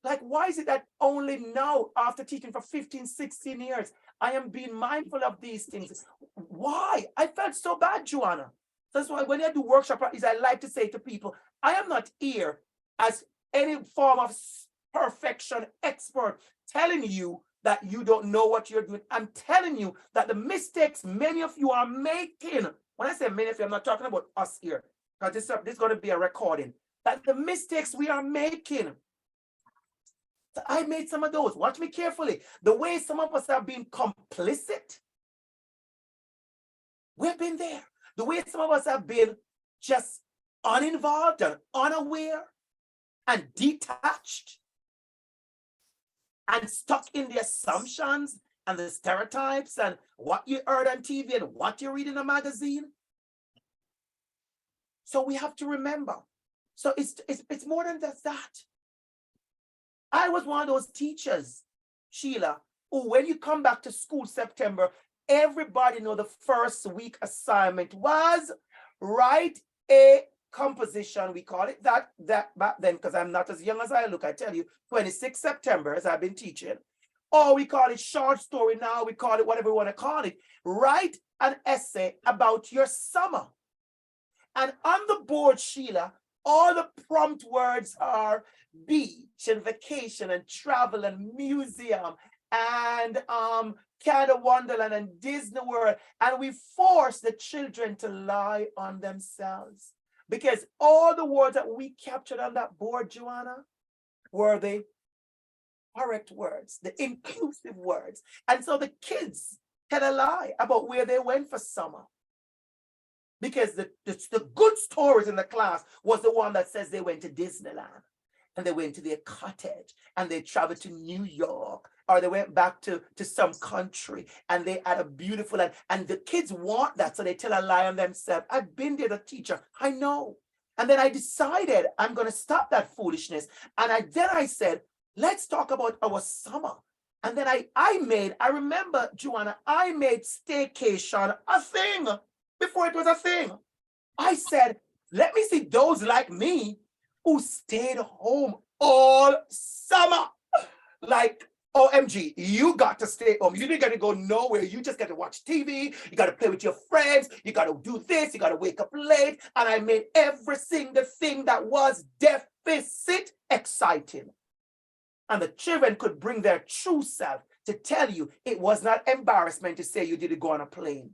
Like, why is it that only now, after teaching for 15, 16 years, I am being mindful of these things? Why? I felt so bad, Joanna. That's why when I do workshop practice, I like to say to people, I am not here as any form of perfection expert telling you that you don't know what you're doing. I'm telling you that the mistakes many of you are making, when I say many of you, I'm not talking about us here, because this is going to be a recording, that the mistakes we are making, I made some of those. Watch me carefully. The way some of us have been complicit, we've been there. The way some of us have been just uninvolved and unaware and detached and stuck in the assumptions and the stereotypes and what you heard on TV and what you read in a magazine. So we have to remember. So it's more than just that. I was one of those teachers, Sheila, who when you come back to school September, everybody know the first week assignment was write a composition. We call it that back then, because I'm not as young as I look. I tell you, 26 September, as I've been teaching. Or we call it short story now. We call it whatever we want to call it. Write an essay about your summer. And on the board, Sheila, all the prompt words are beach and vacation and travel and museum and Canada Wonderland and Disney World. And we force the children to lie on themselves. Because all the words that we captured on that board, Joanna, were the correct words, the inclusive words. And so the kids tell a lie about where they went for summer. Because the good stories in the class was the one that says they went to Disneyland and they went to their cottage and they traveled to New York, or they went back to some country and they had a beautiful land. And the kids want that, so they tell a lie on themselves. I've been there, the teacher, I know. And then I decided I'm going to stop that foolishness. And I said, let's talk about our summer. And then I remember, Joanna, I made staycation a thing before it was a thing. I said, let me see those like me who stayed home all summer. Like, OMG, you got to stay home. You didn't got to go nowhere. You just got to watch TV. You got to play with your friends. You got to do this. You got to wake up late. And I made every single thing that was deficit exciting. And the children could bring their true self to tell you it was not embarrassment to say you didn't go on a plane.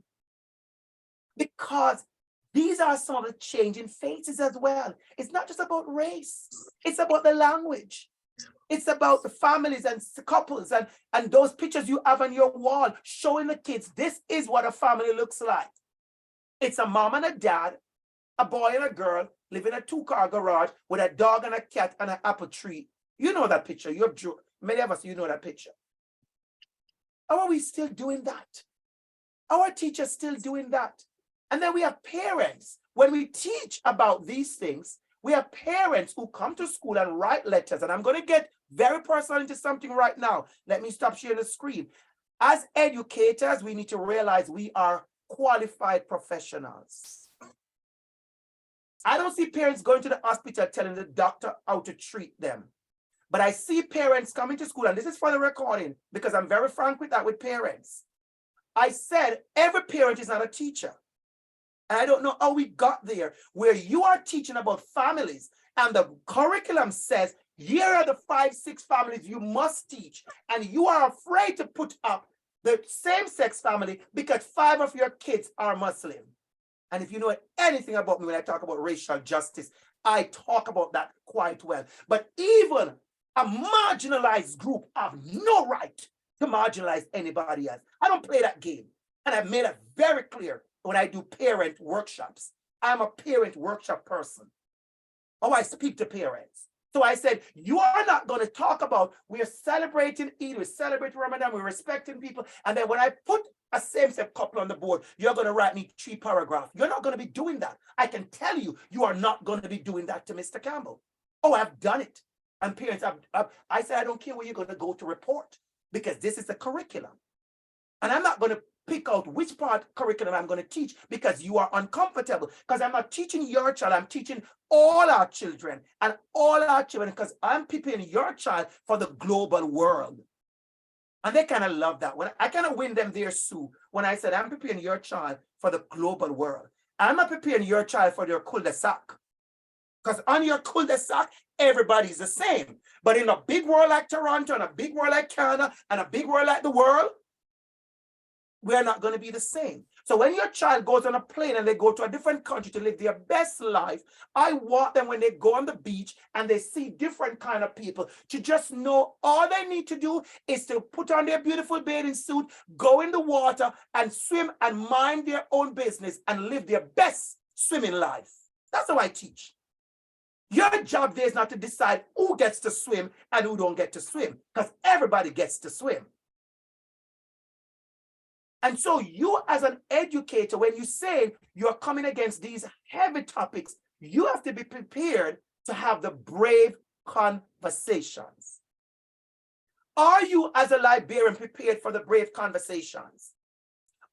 Because these are some of the changing faces as well. It's not just about race. It's about the language. It's about the families and couples and those pictures you have on your wall showing the kids this is what a family looks like. It's a mom and a dad, a boy and a girl living in a 2-car garage with a dog and a cat and an apple tree. You know that picture. You have many of us, you know that picture. How are we still doing that? Our teachers still doing that? And then we have parents. When we teach about these things, we have parents who come to school and write letters. And I'm going to get very personal into something right now. Let me stop sharing the screen. As educators, we need to realize we are qualified professionals. I don't see parents going to the hospital telling the doctor how to treat them. But I see parents coming to school, and this is for the recording, because I'm very frank with that with parents. I said every parent is not a teacher. And I don't know how we got there, where you are teaching about families, and the curriculum says, here are the 5-6 families you must teach. And you are afraid to put up the same-sex family because 5 of your kids are Muslim. And if you know anything about me when I talk about racial justice, I talk about that quite well. But even a marginalized group have no right to marginalize anybody else. I don't play that game. And I've made it very clear when I do parent workshops. I'm a parent workshop person. Oh, I speak to parents. So I said, you are not going to talk about, we're celebrating Eid, we're celebrating Ramadan, we're respecting people. And then when I put a same-sex couple on the board, you're going to write me 3 paragraphs. You're not going to be doing that. I can tell you, you are not going to be doing that to Mr. Campbell. Oh, I've done it. And parents, I said, I don't care where you're going to go to report, because this is the curriculum. And I'm not going to pick out which part curriculum I'm going to teach because you are uncomfortable. Because I'm not teaching your child, I'm teaching all our children and all our children, because I'm preparing your child for the global world. And they kind of love that. When I kind of win them there, Sue, when I said I'm preparing your child for the global world. I'm not preparing your child for their cul-de-sac. Because on your cul-de-sac, everybody's the same. But in a big world like Toronto, and a big world like Canada, and a big world like the world, we're not going to be the same. So when your child goes on a plane and they go to a different country to live their best life, I want them when they go on the beach and they see different kind of people to just know all they need to do is to put on their beautiful bathing suit, go in the water and swim and mind their own business and live their best swimming life. That's how I teach. Your job there is not to decide who gets to swim and who don't get to swim, because everybody gets to swim. And so you as an educator, when you say you're coming against these heavy topics, you have to be prepared to have the brave conversations. Are you as a librarian prepared for the brave conversations?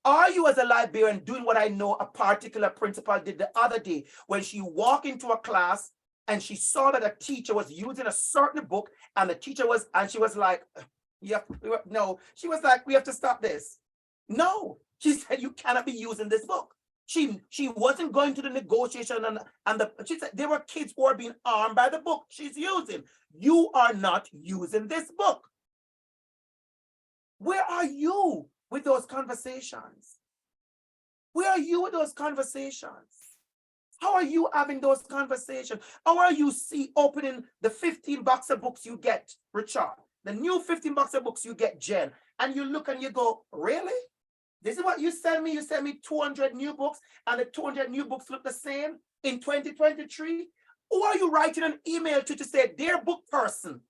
Are you as a librarian doing what I know a particular principal did the other day when she walked into a class and she saw that a teacher was using a certain book and the teacher was, and she was like, yeah, no, she was like, we have to stop this. No, she said, you cannot be using this book. She wasn't going to the negotiation she said there were kids who are being armed by the book she's using. You are not using this book. Where are you with those conversations? Where are you with those conversations? How are you having those conversations? How are you opening the 15 box of books you get, Richard? The new 15 box of books you get, Jen, and you look and you go, really? This is what you send me? You send me 200 new books and the 200 new books look the same in 2023? Who are you writing an email to say, dear book person,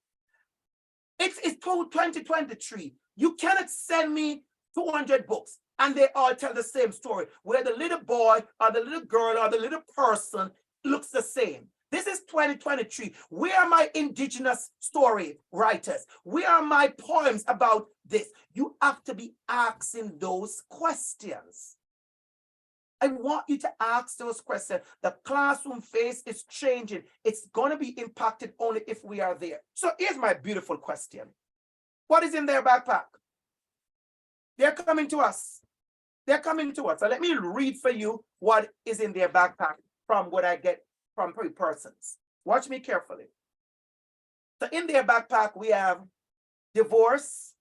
it's 2023. You cannot send me 200 books and they all tell the same story, where the little boy or the little girl or the little person looks the same. This is 2023. Where are my indigenous story writers? Where are my poems about this? You have to be asking those questions. I want you to ask those questions. The classroom face is changing. It's going to be impacted only if we are there. So here's my beautiful question. What is in their backpack? They're coming to us. They're coming to us. So let me read for you what is in their backpack from what I get from 3 persons. Watch me carefully. So in their backpack, we have divorce,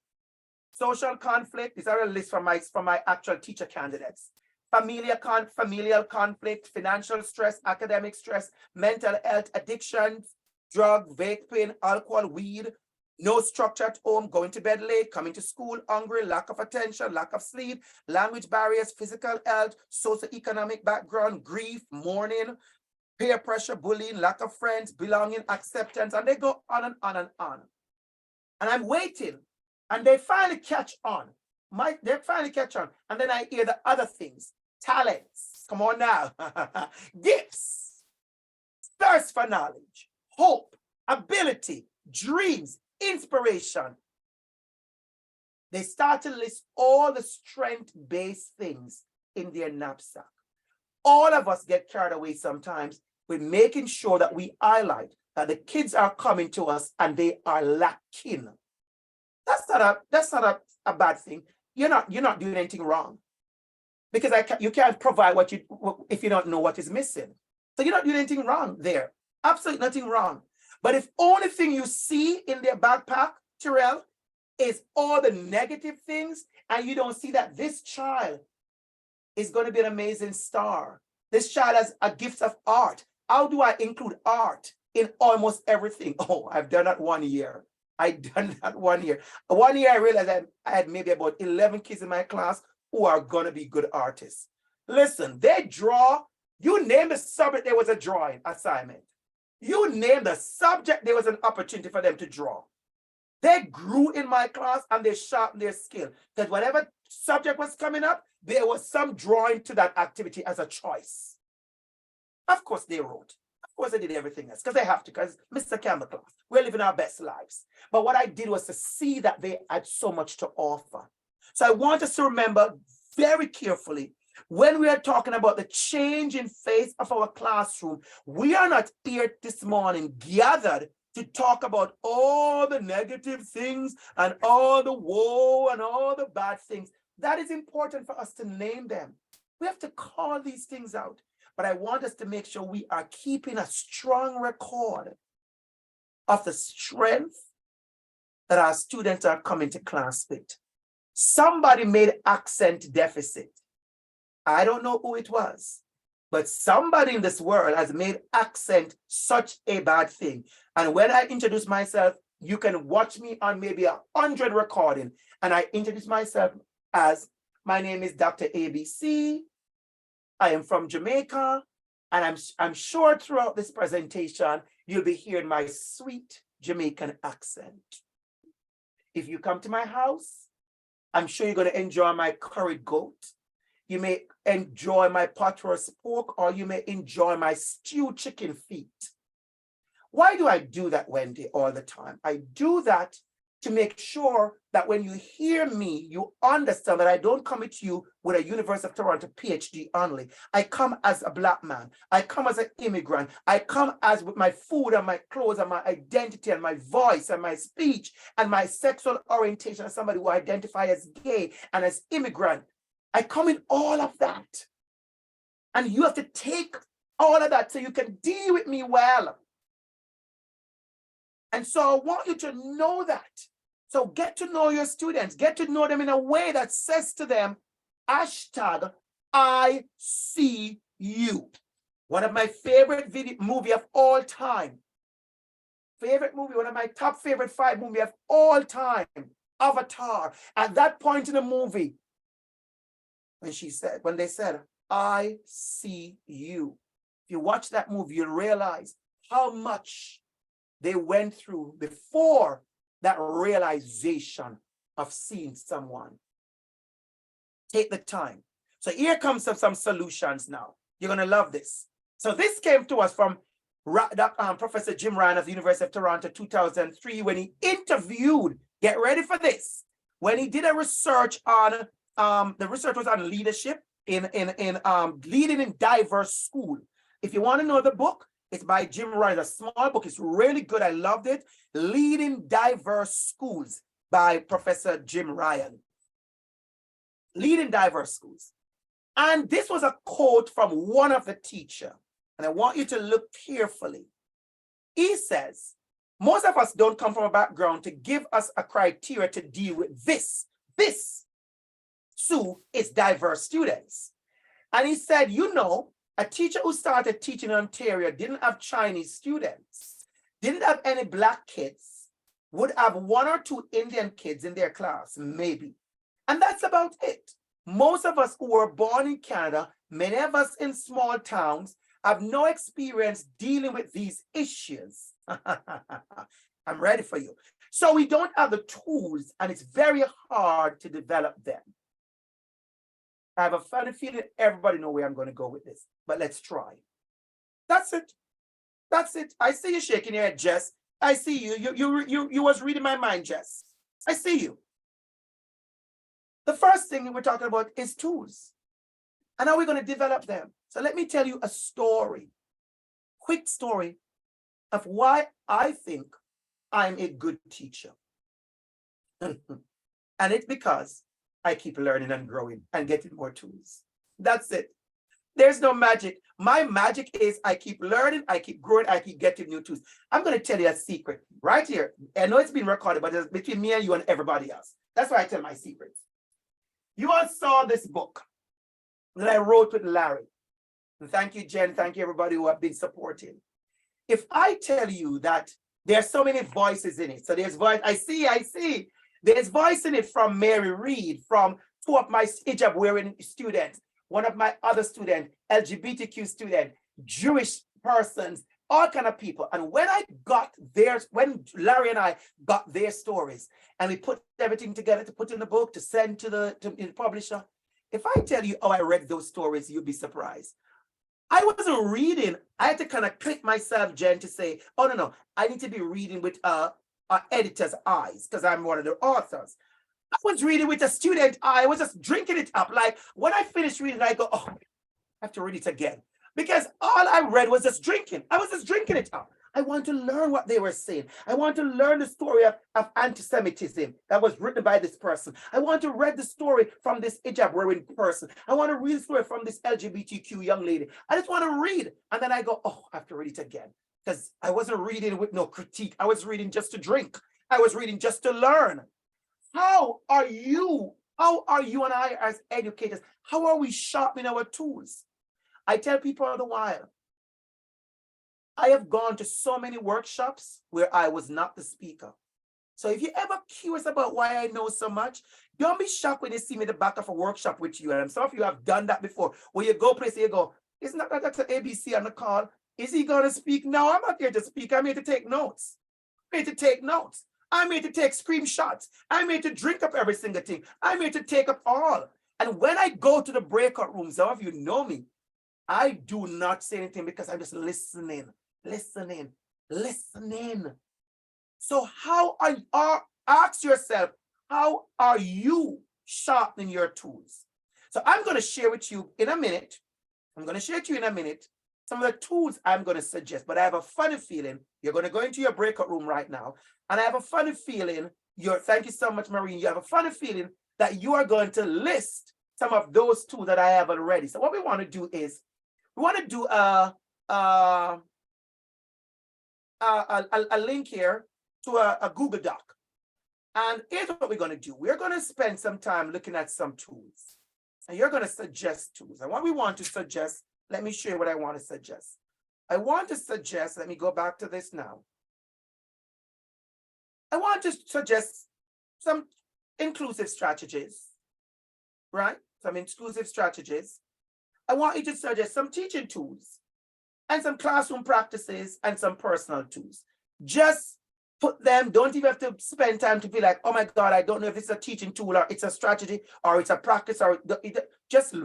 social conflict. These are a list from my actual teacher candidates. Familial conflict, financial stress, academic stress, mental health, addiction, drug, vaping, alcohol, weed, no structure at home, going to bed late, coming to school hungry, lack of attention, lack of sleep, language barriers, physical health, socioeconomic background, grief, mourning, peer pressure, bullying, lack of friends, belonging, acceptance, and they go on and on and on. And I'm waiting, and they finally catch on. They finally catch on. And then I hear the other things. Talents, come on now. Gifts, thirst for knowledge, hope, ability, dreams, inspiration. They start to list all the strength-based things in their knapsack. All of us get carried away sometimes with making sure that we highlight that the kids are coming to us and they are lacking. That's not a bad thing. You're not doing anything wrong. Because you can't provide if you don't know what is missing. So you're not doing anything wrong there. Absolutely nothing wrong. But if only thing you see in their backpack, Terrell, is all the negative things, and you don't see that this child is going to be an amazing star. This child has a gift of art. How do I include art in almost everything? Oh, I've done that 1 year. I've done that 1 year. 1 year I realized I had maybe about 11 kids in my class who are going to be good artists. Listen, they draw. You name the subject, there was a drawing assignment. You name the subject, there was an opportunity for them to draw. They grew in my class and they sharpened their skill. Because whatever subject was coming up, there was some drawing to that activity as a choice. Of course they wrote. Of course they did everything else because they have to, because Mr. Campbell class, we're living our best lives. But what I did was to see that they had so much to offer. So I want us to remember very carefully, when we are talking about the change in face of our classroom, we are not here this morning gathered to talk about all the negative things and all the woe and all the bad things. That is important for us to name them. We have to call these things out. But I want us to make sure we are keeping a strong record of the strength that our students are coming to class with. Somebody made accent deficit. I don't know who it was, but somebody in this world has made accent such a bad thing. And when I introduce myself, you can watch me on maybe 100 recording, and I introduce myself as, my name is DR.ABC. I am from Jamaica, and I'm sure throughout this presentation, you'll be hearing my sweet Jamaican accent. If you come to my house, I'm sure you're going to enjoy my curried goat. You may enjoy my pot roast pork, or you may enjoy my stewed chicken feet. Why do I do that, Wendy, all the time? I do that to make sure that when you hear me, you understand that I don't come to you with a University of Toronto PhD only. I come as a Black man. I come as an immigrant. I come as with my food and my clothes and my identity and my voice and my speech and my sexual orientation as somebody who identifies as gay and as immigrant. I come in all of that. And you have to take all of that so you can deal with me well. And so I want you to know that. So get to know your students. Get to know them in a way that says to them, hashtag, I see you. One of my favorite movie of all time. Favorite movie, one of my top favorite 5 movies of all time, Avatar. At that point in the movie, when they said, I see you. If you watch that movie, you'll realize how much they went through before that realization of seeing someone. Take the time. So here comes some solutions now. You're going to love this. So this came to us from Professor Jim Ryan of the University of Toronto, 2003, when he interviewed, get ready for this, when he did a research on, the research was on leadership. Leading in Diverse School. If you want to know the book, it's by Jim Ryan. It's a small book. It's really good. I loved it. Leading Diverse Schools by Professor Jim Ryan. Leading Diverse Schools. And this was a quote from one of the teachers. And I want you to look carefully. He says, most of us don't come from a background to give us a criteria to deal with this. So it's diverse students. And he said, you know, a teacher who started teaching in Ontario didn't have Chinese students, didn't have any Black kids, would have 1 or 2 Indian kids in their class, maybe. And that's about it. Most of us who were born in Canada, many of us in small towns, have no experience dealing with these issues. I'm ready for you. So we don't have the tools, and it's very hard to develop them. I have a funny feeling everybody know where I'm going to go with this, but let's try. That's it. That's it. I see you shaking your head, Jess. I see you. You was reading my mind, Jess. I see you. The first thing we're talking about is tools. And how we're going to develop them. So let me tell you a story, quick story of why I think I'm a good teacher. And it's because I keep learning and growing and getting more tools. That's it. There's no magic. My magic is I keep learning, I keep growing, I keep getting new tools. I'm going to tell you a secret right here. I know it's been recorded, but it's between me and you and everybody else. That's why I tell my secrets. You all saw this book that I wrote with Larry. And thank you, Jen. Thank you, everybody who have been supporting. If I tell you that there are so many voices in it, so there's voice, I see. There's voice in it from Mary Reed, from 2 of my hijab wearing students, 1 of my other students, LGBTQ student, Jewish persons, all kind of people. And when when Larry and I got their stories and we put everything together to put in the book, to send to the publisher, if I tell you how I read those stories, you'll be surprised. I wasn't reading. I had to kind of click myself, Jen, to say, oh, no, I need to be reading with an editor's eyes because I'm one of the authors. I was reading with a student eye. I was just drinking it up. Like when I finished reading, I go, oh, I have to read it again. Because all I read was just drinking. I was just drinking it up. I want to learn what they were saying. I want to learn the story of anti-Semitism that was written by this person. I want to read the story from this hijab wearing person. I want to read the story from this LGBTQ young lady. I just want to read. And then I go, oh, I have to read it again. Because I wasn't reading with no critique. I was reading just to drink. I was reading just to learn. How are you and I as educators? How are we sharpening our tools? I tell people all the while, I have gone to so many workshops where I was not the speaker. So if you're ever curious about why I know so much, don't be shocked when you see me in the back of a workshop with you. And some of you have done that before, where you go places, you go, isn't that DR.ABC on the call? Is he going to speak? No, I'm not here to speak. I'm here to take notes. I'm here to take notes. I'm here to take screenshots. I'm here to drink up every single thing. I'm here to take up all. And when I go to the breakout rooms, some of you know me, I do not say anything because I'm just listening. So ask yourself, how are you sharpening your tools? So I'm going to share with you in a minute. Some of the tools I'm going to suggest, but I have a funny feeling you're going to go into your breakout room right now. And I have a funny feeling thank you so much, Maureen. You have a funny feeling that you are going to list some of those tools that I have already. So what we want to do is, we want to do a link here to a Google Doc. And here's what we're going to do. We're going to spend some time looking at some tools. And you're going to suggest tools. And what we want to suggest, let me show you what I want to suggest. I want to suggest, let me go back to this now. I want to suggest some inclusive strategies, right? Some inclusive strategies. I want you to suggest some teaching tools and some classroom practices and some personal tools. Just put them, don't even have to spend time to be like, oh my God, I don't know if it's a teaching tool or it's a strategy or it's a practice or just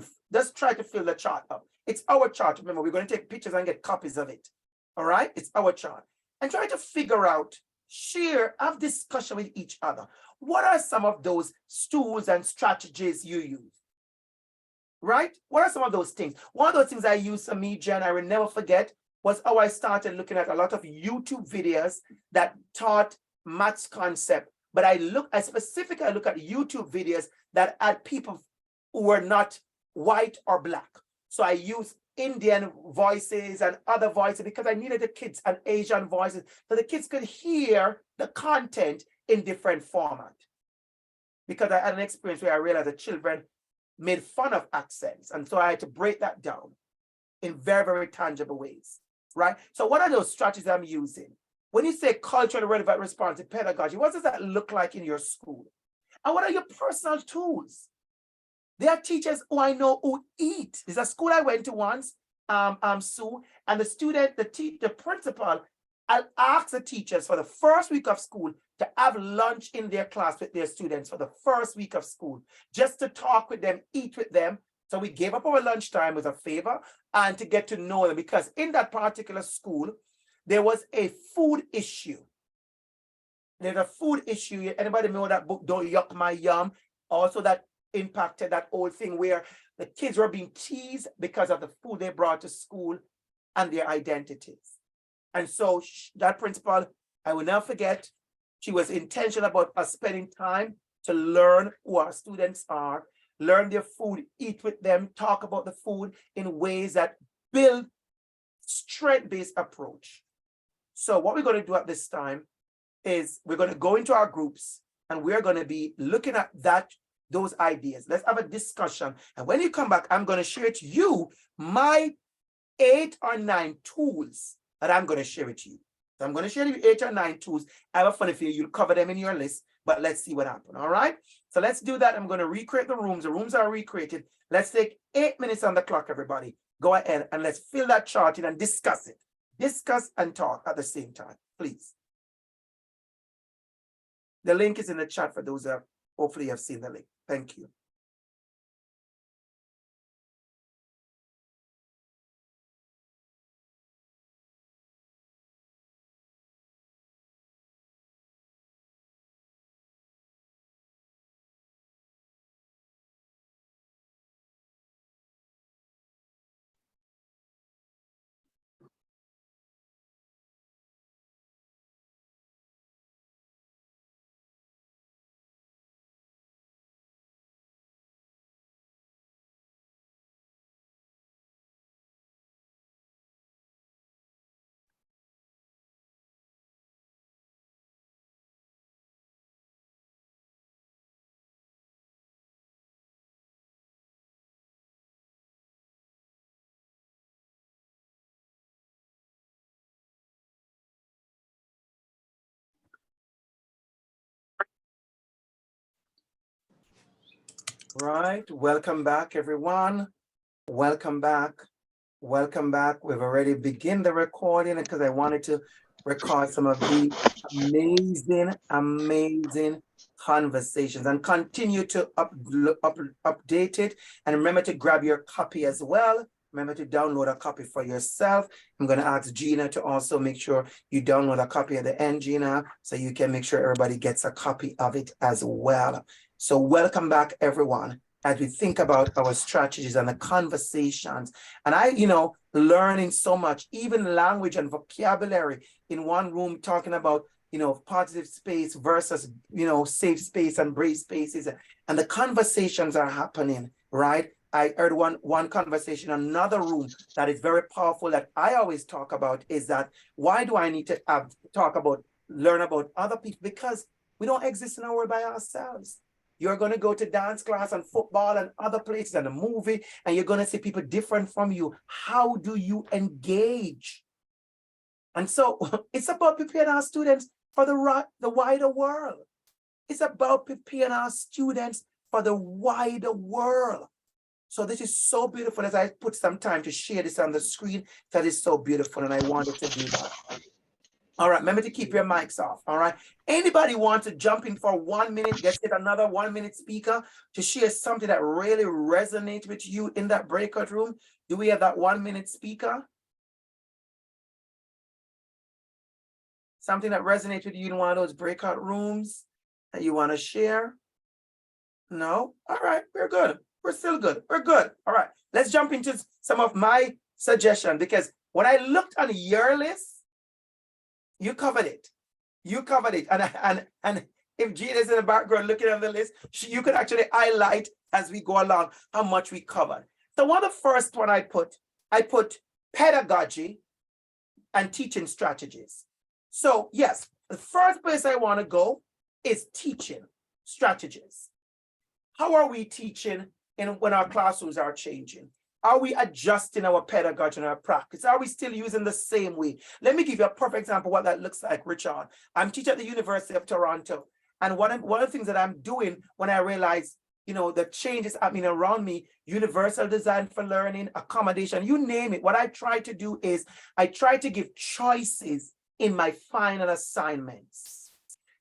try to fill the chart up. It's our chart. Remember, we're going to take pictures and get copies of it. All right? It's our chart. And try to figure out, share, have discussion with each other. What are some of those tools and strategies you use? right? What are some of those things? One of those things I used for me, Jen, I will never forget, was how I started looking at a lot of YouTube videos that taught maths concept. But I specifically look at YouTube videos that had people who were not white or black. So I use Indian voices and other voices because I needed the kids and Asian voices so the kids could hear the content in different format. Because I had an experience where I realized that children made fun of accents. And so I had to break that down in very, very tangible ways, right? So what are those strategies I'm using? When you say culturally relevant responsive pedagogy, what does that look like in your school? And what are your personal tools? There are teachers who I know who eat. There's a school I went to once, Sue, and the principal, I'll ask the teachers for the first week of school to have lunch in their class with their students for the first week of school, just to talk with them, eat with them. So we gave up our lunchtime as a favor and to get to know them, because in that particular school, there was a food issue. There's a food issue. Anybody know that book, Don't Yuck My Yum? Also that impacted that whole thing where the kids were being teased because of the food they brought to school and their identities. And so that principal, I will never forget, she was intentional about us spending time to learn who our students are, learn their food, eat with them, talk about the food in ways that build strength-based approach. So what we're going to do at this time is we're going to go into our groups and we're going to be looking at those ideas. Let's have a discussion. And when you come back, I'm going to share to you my 8 or 9 tools that I'm going to share with you. So I'm going to share you 8 or 9 tools. I have a funny feeling you'll cover them in your list, but let's see what happens. All right. So let's do that. I'm going to recreate the rooms. The rooms are recreated. Let's take 8 minutes on the clock, everybody. Go ahead and let's fill that chart in and discuss it. Discuss and talk at the same time, please. The link is in the chat for those that hopefully have seen the link. Thank you. Right, welcome back, everyone. Welcome back. Welcome back. We've already begun the recording because I wanted to record some of the amazing conversations and continue to update it. And remember to grab your copy as well. Remember to download a copy for yourself. I'm going to ask Gina to also make sure you download a copy at the end, Gina, so you can make sure everybody gets a copy of it as well. So welcome back, everyone, as we think about our strategies and the conversations. And learning so much, even language and vocabulary in one room, talking about, positive space versus, safe space and brave spaces. And the conversations are happening, right? I heard one conversation, another room that is very powerful that I always talk about is that why do I need to learn about other people? Because we don't exist in a world by ourselves. You're going to go to dance class and football and other places and a movie, and you're going to see people different from you. How do you engage? And so it's about preparing our students for the wider world. It's about preparing our students for the wider world. So this is so beautiful. As I put some time to share this on the screen, that is so beautiful, and I wanted to do that. All right, remember to keep your mics off, all right? Anybody want to jump in for 1 minute, get another 1 minute speaker to share something that really resonates with you in that breakout room? Do we have that 1 minute speaker? Something that resonates with you in one of those breakout rooms that you want to share? No? All right, we're good. We're still good. We're good. All right. let's jump into some of my suggestions, because when I looked on your list, you covered it. You covered it. And if Gina is in the background looking at the list, you could actually highlight as we go along how much we covered. So one of the first one I put pedagogy and teaching strategies. So yes, the first place I want to go is teaching strategies. How are we teaching when our classrooms are changing? Are we adjusting our pedagogy and our practice? Are we still using the same way? Let me give you a perfect example of what that looks like, Richard. I'm teaching at the University of Toronto. And one of the things that I'm doing when I realize, the changes happening around me, universal design for learning, accommodation, you name it. What I try to do is I try to give choices in my final assignments.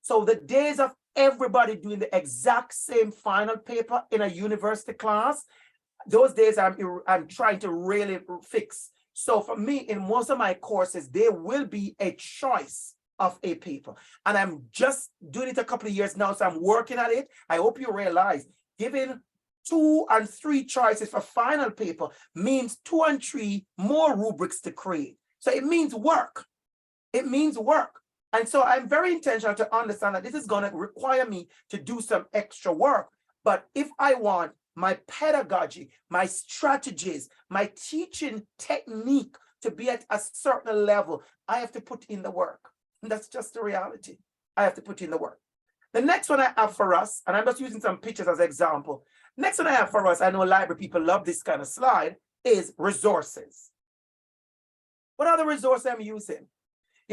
So the days of everybody doing the exact same final paper in a university class, those days I'm trying to really fix. So for me, in most of my courses, there will be a choice of a paper. And I'm just doing it a couple of years now, so I'm working at it. I hope you realize giving 2 and 3 choices for final paper means 2 and 3 more rubrics to create. So it means work. It means work. And so I'm very intentional to understand that this is going to require me to do some extra work. But if I want my pedagogy, my strategies, my teaching technique to be at a certain level, I have to put in the work. And that's just the reality. I have to put in the work. The next one I have for us, and I'm just using some pictures as an example. Next one I have for us, I know library people love this kind of slide, is resources. What are the resources I'm using?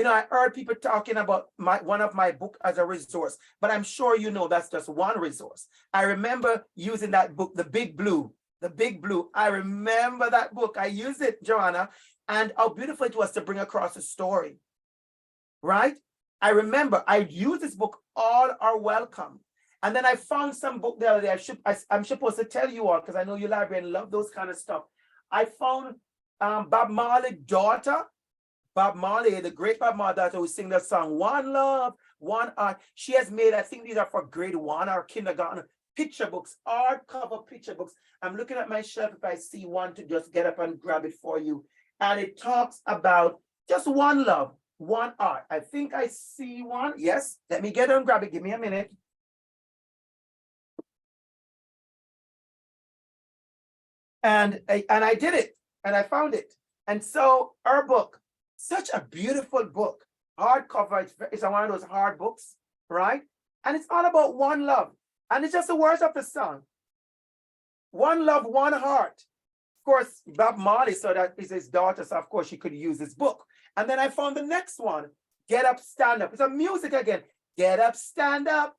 I heard people talking about one of my book as a resource, but I'm sure that's just one resource. I remember using that book, The Big Blue. The Big Blue. I remember that book. I used it, Joanna, and how beautiful it was to bring across a story, right? I remember I used this book, All Are Welcome. And then I found some book the other day. I'm supposed to tell you all, because I know you librarians love those kind of stuff. I found Bob Marley's daughter. Bob Marley, the great Bob Marley, who sing that song, One Love, One Art. She has made, I think these are for grade 1 or kindergarten, picture books, hardcover picture books. I'm looking at my shelf if I see one to just get up and grab it for you. And it talks about just one love, one art. I think I see one. Yes, let me get on, grab it. Give me a minute. And I did it, and I found it. And so her book, such a beautiful book, hardcover. It's one of those hard books, right? And it's all about one love. And it's just the words of the song. One love, one heart. Of course, Bob Marley, so that is his daughter, so of course she could use this book. And then I found the next one, Get Up, Stand Up. It's a music again. Get up, stand up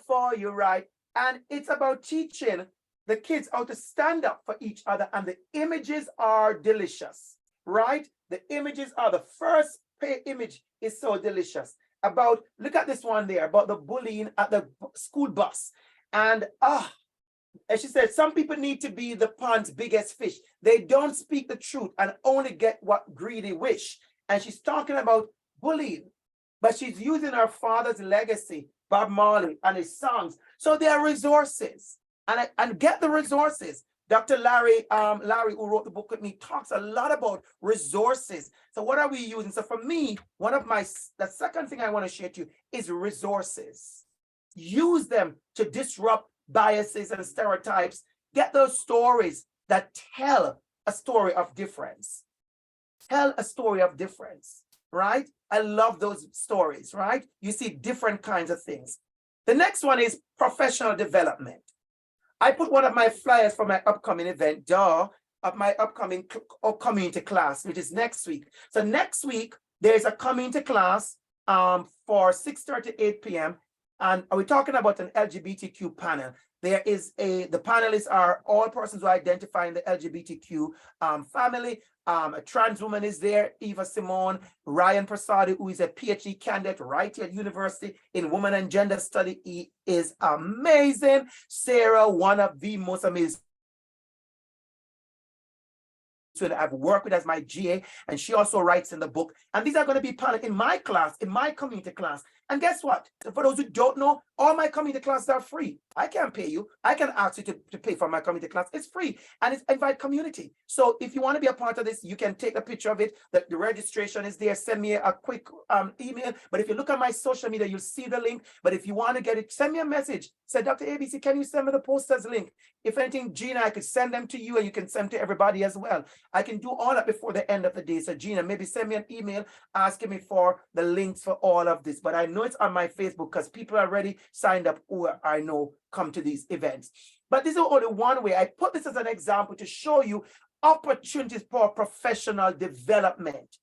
for your right. And it's about teaching the kids how to stand up for each other. And the images are delicious, right? The images are, the first image is so delicious. About, look at this one there, about the bullying at the school bus. And she said, some people need to be the pond's biggest fish. They don't speak the truth and only get what greedy wish. And she's talking about bullying, but she's using her father's legacy, Bob Marley, and his songs. So there are resources, and get the resources. Dr. Larry, who wrote the book with me, talks a lot about resources. So what are we using? So for me, the second thing I want to share to you is resources. Use them to disrupt biases and stereotypes. Get those stories that tell a story of difference. Tell a story of difference, right? I love those stories, right? You see different kinds of things. The next one is professional development. I put one of my flyers for my upcoming event, of my upcoming community class, which is next week. So next week, there's a community class for 6:30 to 8 p.m. And we're talking about an LGBTQ panel. The panelists are all persons who identify in the LGBTQ family. A trans woman is there, Eva Simone, Ryan Prasad, who is a PhD candidate right here at university in women and gender study. He is amazing. Sarah, one of the most amazing that I've worked with as my GA, and she also writes in the book. And these are going to be panel in my class, in my community class. And guess what? For those who don't know, all my community classes are free. I can't pay you. I can ask you to pay for my community class. It's free and it's invite community. So if you want to be a part of this, you can take a picture of it. The registration is there. Send me a quick email. But if you look at my social media, you'll see the link. But if you want to get it, send me a message. Say, Dr. ABC, can you send me the posters link? If anything, Gina, I could send them to you and you can send to everybody as well. I can do all that before the end of the day. So Gina, maybe send me an email asking me for the links for all of this. But I know it's on my Facebook because people already signed up who I know come to these events. But this is only one way. I put this as an example to show you opportunities for professional development.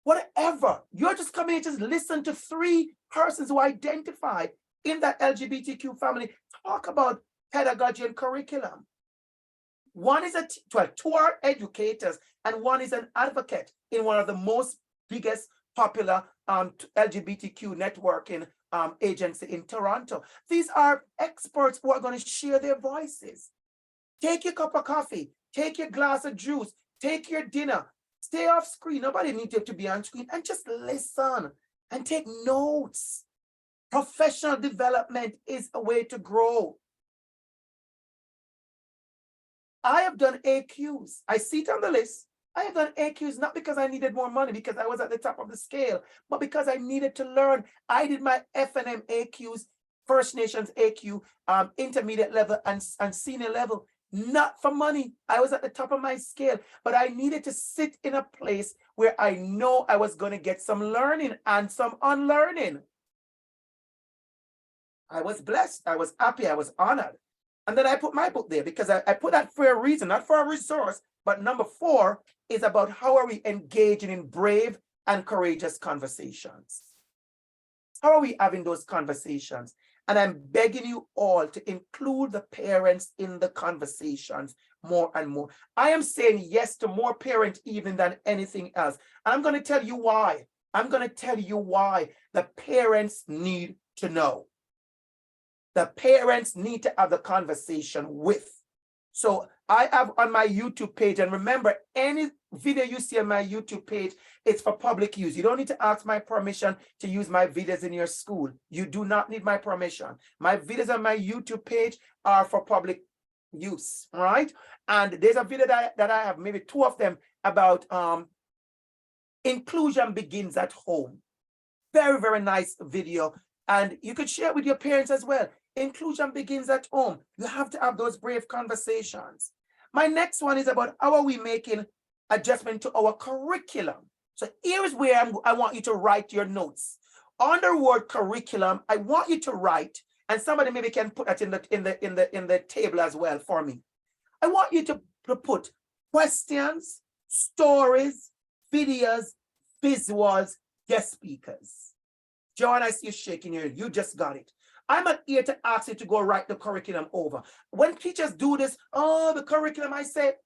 Whatever, you're just coming in, just listen to 3 persons who identified in that LGBTQ family talk about pedagogy and curriculum. One is two are educators and one is an advocate in one of the most biggest popular LGBTQ networking agency in Toronto. These are experts who are going to share their voices. Take your cup of coffee, take your glass of juice, take your dinner, stay off screen. Nobody needs you to be on screen and just listen and take notes. Professional development is a way to grow. I have done AQs. I see it on the list. I have done AQs not because I needed more money, because I was at the top of the scale, but because I needed to learn. I did my F&M AQs, First Nations AQ, intermediate level and senior level, not for money. I was at the top of my scale, but I needed to sit in a place where I know I was going to get some learning and some unlearning. I was blessed. I was happy. I was honored. And then I put my book there because I put that for a reason, not for a resource. But number 4 is about how are we engaging in brave and courageous conversations? How are we having those conversations? And I'm begging you all to include the parents in the conversations more and more. I am saying yes to more parent even than anything else. And I'm going to tell you why. I'm going to tell you why. The parents need to know. The parents need to have the conversation with. So I have on my YouTube page, and remember, any video you see on my YouTube page, it's for public use. You don't need to ask my permission to use my videos in your school. You do not need my permission. My videos on my YouTube page are for public use, right? And there's a video that I have, maybe 2 of them, about inclusion begins at home. Very, very nice video. And you could share it with your parents as well. Inclusion begins at home. You have to have those brave conversations. My next one is about how are we making adjustment to our curriculum. So here's where I want you to write your notes. On the word curriculum, I want you to write, and somebody maybe can put that in the table as well for me. I want you to put questions, stories, videos, visuals, guest speakers. Joanne, I see you shaking your head. You just got it. I'm not here to ask you to go write the curriculum over. When teachers do this, oh, the curriculum, I said,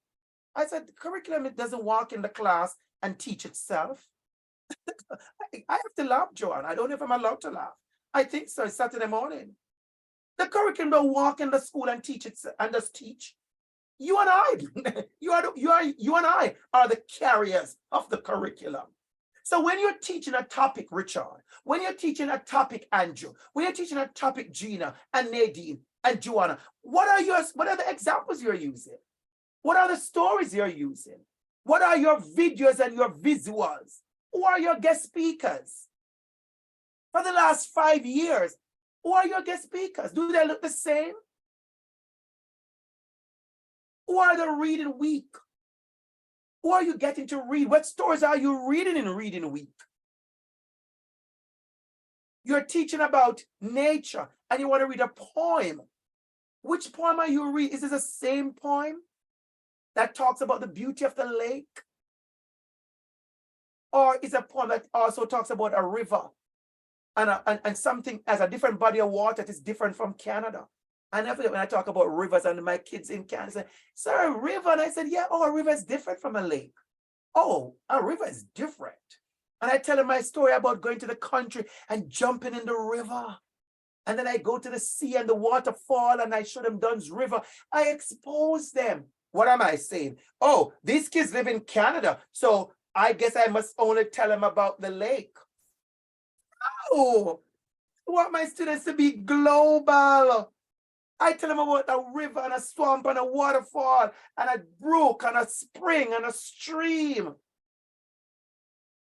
the curriculum, it doesn't walk in the class and teach itself. I have to laugh, Joanne. I don't know if I'm allowed to laugh. I think so. It's Saturday morning. The curriculum don't walk in the school and teach it and just teach. You and I, you and I are the carriers of the curriculum. So when you're teaching a topic, Richard, when you're teaching a topic, Andrew, when you're teaching a topic, Gina and Nadine and Joanna, what are the examples you're using? What are the stories you're using? What are your videos and your visuals? Who are your guest speakers? For the last 5 years, who are your guest speakers? Do they look the same? Who are the reading week? Who are you getting to read? What stories are you reading in Reading Week? You're teaching about nature and you want to read a poem. Which poem are you reading? Is this the same poem that talks about the beauty of the lake? Or is it a poem that also talks about a river and something as a different body of water that is different from Canada? And when I talk about rivers and my kids in Canada say, sir, a river. And I said, yeah, oh, a river is different from a lake. Oh, a river is different. And I tell them my story about going to the country and jumping in the river. And then I go to the sea and the waterfall and I show them Dunn's River. I expose them. What am I saying? Oh, these kids live in Canada, so I guess I must only tell them about the lake. Oh, I want my students to be global. I tell them about a river and a swamp and a waterfall and a brook and a spring and a stream.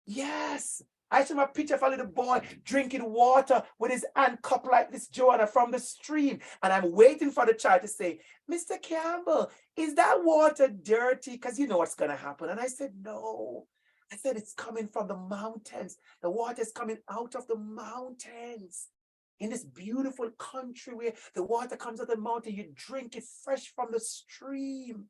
Yes. I show them a picture of a little boy drinking water with his hand cupped like this, Joanna, from the stream. And I'm waiting for the child to say, Mr. Campbell, is that water dirty? Because you know what's going to happen. And I said, no. I said, it's coming from the mountains. The water is coming out of the mountains. In this beautiful country where the water comes out of the mountain, you drink it fresh from the stream.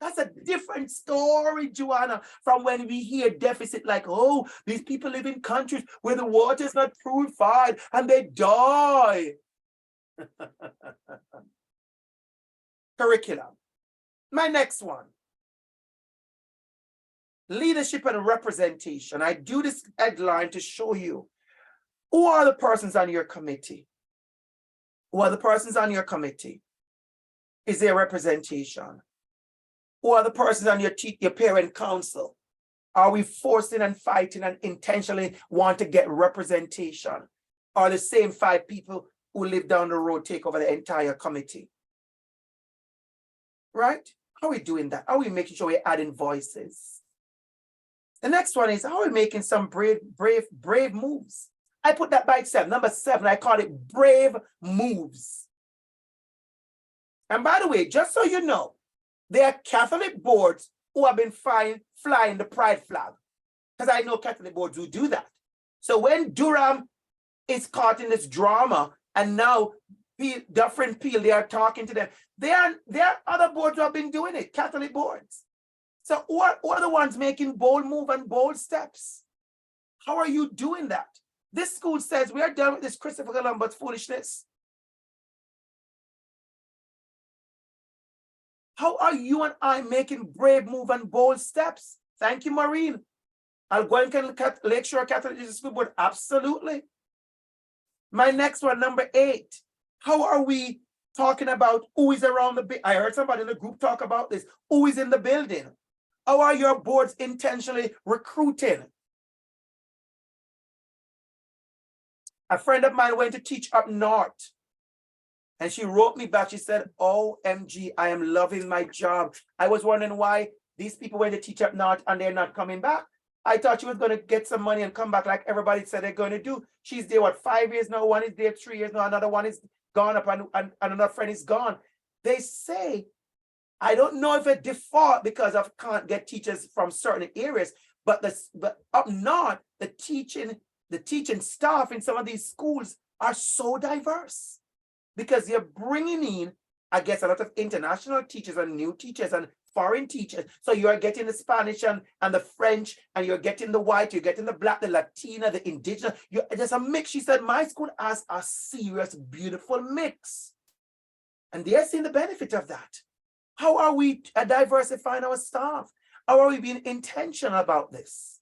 That's a different story, Joanna, from when we hear deficit like, oh, these people live in countries where the water is not purified and they die. Curriculum. My next one. Leadership and representation. I do this headline to show you who are the persons on your committee. Who are the persons on your committee? Is there representation? Who are the persons on your parent council? Are we forcing and fighting and intentionally want to get representation? Are the same 5 people who live down the road take over the entire committee? Right? How are we doing that? How are we making sure we're adding voices? The next one is, how are we making some brave moves? I put that by itself. Number 7, I call it brave moves. And by the way, just so you know, there are Catholic boards who have been flying the pride flag, because I know Catholic boards who do that. So when Durham is caught in this drama, and now Dufferin Peel, they are talking to them, there are other boards who have been doing it, Catholic boards. So who are the ones making bold move and bold steps? How are you doing that? This school says we are done with this Christopher Columbus foolishness. How are you and I making brave move and bold steps? Thank you, Maureen. I'll go and Lakeshore Catholic School Board. Absolutely. My next one, number 8. How are we talking about who is around the building? I heard somebody in the group talk about this. Who is in the building? How are your boards intentionally recruiting? A friend of mine went to teach up north. And she wrote me back. She said, OMG, I am loving my job. I was wondering why these people went to teach up north and they're not coming back. I thought she was going to get some money and come back like everybody said they're going to do. She's there, 5 years now? One is there 3 years now. Another one is gone up and another friend is gone. They say, I don't know if it default because I can't get teachers from certain areas, but up north, the teaching staff in some of these schools are so diverse. Because you're bringing in, I guess, a lot of international teachers and new teachers and foreign teachers. So you are getting the Spanish and the French, and you're getting the white, you're getting the black, the Latina, the indigenous. There's a mix. She said, my school has a serious, beautiful mix. And they're seeing the benefit of that. How are we diversifying our staff? How are we being intentional about this?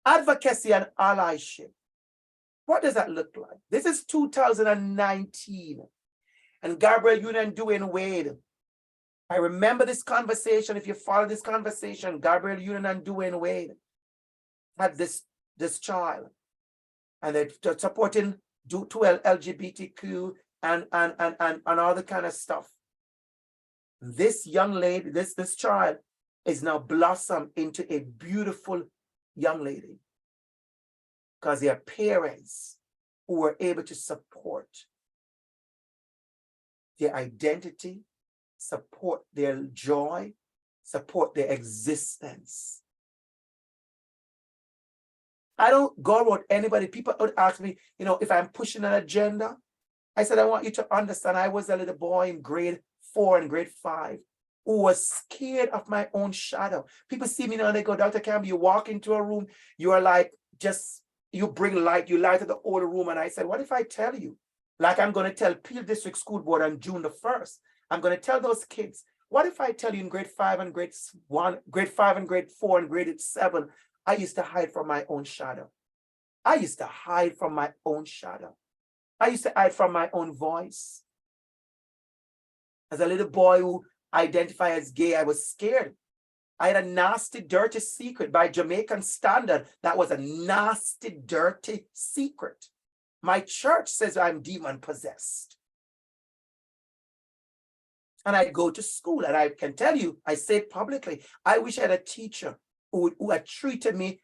Advocacy and allyship. What does that look like? This is 2019. And Gabrielle Union and Dwayne Wade. I remember this conversation. If you follow this conversation, Gabrielle Union and Dwayne Wade had this child. And they're supporting 12 LGBTQ and all the kind of stuff. This young lady, this child is now blossomed into a beautiful young lady, because their parents who were able to support their identity, support their joy, support their existence. I don't go around anybody. People would ask me, if I'm pushing an agenda. I said, I want you to understand, I was a little boy in grade 4 and grade 5. Who was scared of my own shadow. People see me now and they go, Dr. Campbell, you walk into a room, you are like, you bring light, you light to the whole room. And I said, what if I tell you? Like I'm going to tell Peel District School Board on June the 1st. I'm going to tell those kids, what if I tell you in grade 5 and grade 5 and grade 4 and grade 7, I used to hide from my own shadow. I used to hide from my own shadow. I used to hide from my own voice. As a little boy who identify as gay, I was scared I had a nasty, dirty secret by Jamaican standard. That was a nasty, dirty secret. My church says I'm demon possessed. And I go to school, and I can tell you, I say it publicly, I wish I had a teacher who had treated me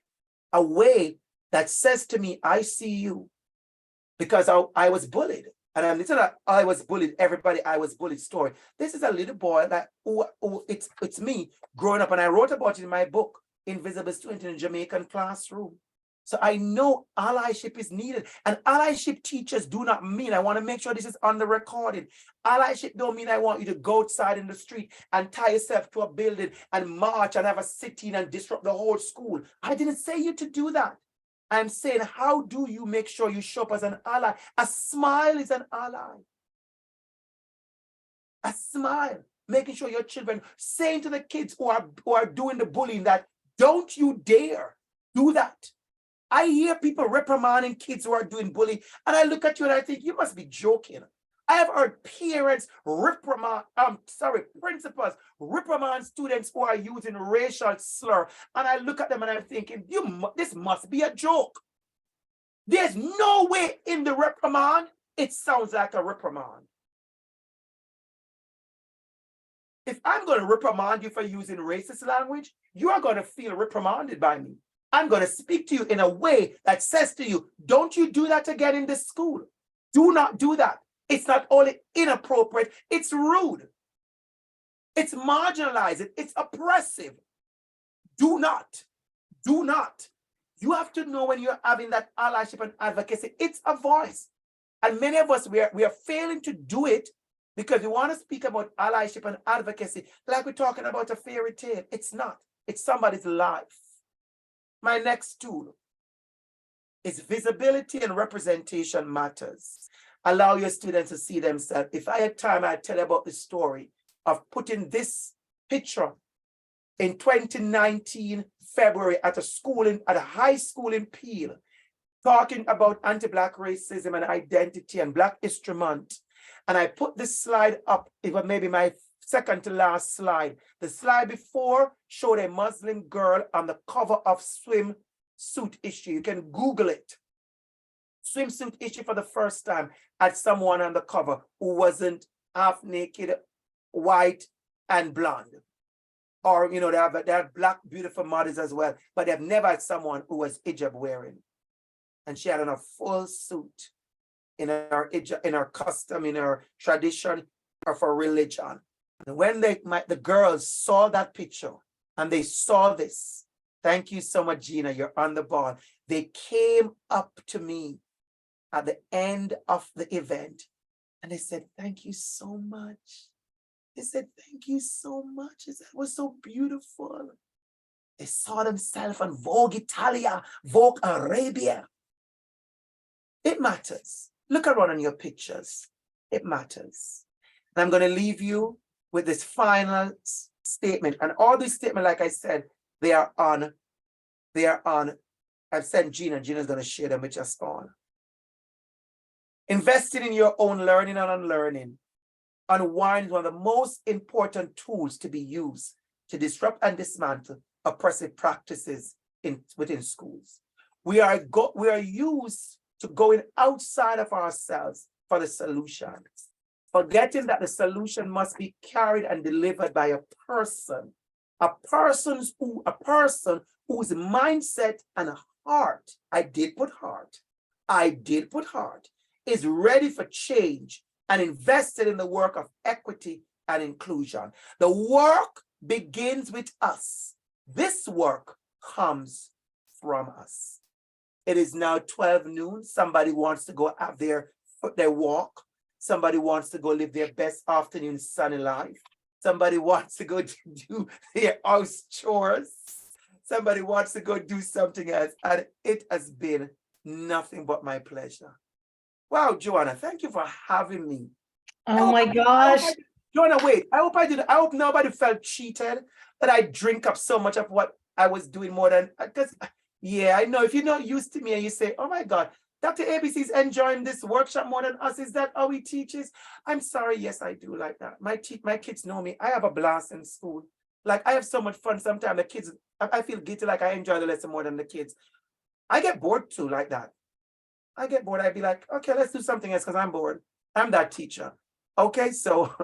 a way that says to me, I see you, because I was bullied. And it's not I was bullied, everybody I was bullied story. This is a little boy that it's me growing up, and I wrote about it in my book, Invisible Student in a Jamaican Classroom. So I know allyship is needed, and allyship teachers do not mean, I want to make sure this is on the recording. Allyship don't mean I want you to go outside in the street and tie yourself to a building and march and have a sit-in and disrupt the whole school. I didn't say you to do that. I'm saying, how do you make sure you show up as an ally? A smile is an ally. A smile, making sure your children, saying to the kids who are doing the bullying that, don't you dare do that. I hear people reprimanding kids who are doing bullying, and I look at you and I think, you must be joking. I have heard parents principals reprimand students who are using racial slur, and I look at them and I'm thinking, this must be a joke. There's no way in the reprimand it sounds like a reprimand. If I'm going to reprimand you for using racist language, you are going to feel reprimanded by me. I'm going to speak to you in a way that says to you, don't you do that again in this school. Do not do that. It's not only inappropriate, it's rude. It's marginalizing, it's oppressive. Do not. You have to know when you're having that allyship and advocacy, it's a voice. And many of us, we are failing to do it because we want to speak about allyship and advocacy like we're talking about a fairy tale. It's not. It's somebody's life. My next tool is visibility and representation matters. Allow your students to see themselves. If I had time, I'd tell you about the story of putting this picture in 2019, February, at a high school in Peel, talking about anti-Black racism and identity and Black History Month. And I put this slide up. It was maybe my second to last slide. The slide before showed a Muslim girl on the cover of Swimsuit Issue. You can Google it. Swimsuit Issue for the first time had someone on the cover who wasn't half naked, white, and blonde. Or, you know, they have Black beautiful models as well, but they've never had someone who was hijab wearing. And she had on a full suit in her hijab, in her custom, in her tradition, or for religion. And when the girls saw that picture and they saw this, thank you so much, Gina, you're on the ball. They came up to me at the end of the event and they said, thank you so much. They said, thank you so much. It was so beautiful. They saw themselves on Vogue Italia, Vogue Arabia. It matters. Look around on your pictures. It matters. And I'm going to leave you with this final statement. And all these statements, like I said, they are on, I've sent Gina. Gina's going to share them with us all. Investing in your own learning and unlearning. Unwind one of the most important tools to be used to disrupt and dismantle oppressive practices within schools. We are used to going outside of ourselves for the solutions, forgetting that the solution must be carried and delivered by a person whose mindset and heart, I did put heart, is ready for change and invested in the work of equity and inclusion. The work begins with us. This work comes from us. It is now 12 noon. Somebody wants to go have their walk. Somebody wants to go live their best afternoon sunny life. Somebody wants to go do their house chores. Somebody wants to go do something else. And it has been nothing but my pleasure. Wow, Joanna, thank you for having me. Oh my gosh. Joanna, wait, I hope nobody felt cheated that I drink up so much of what I was doing more than, because yeah, I know if you're not used to me and you say, oh my God, Dr. ABC is enjoying this workshop more than us. Is that how he teaches? I'm sorry, yes, I do like that. My kids know me. I have a blast in school. Like I have so much fun. Sometimes the kids, I feel guilty, like I enjoy the lesson more than the kids. I get bored too, like that. I get bored. I'd be like, okay, let's do something else because I'm bored. I'm that teacher. Okay, so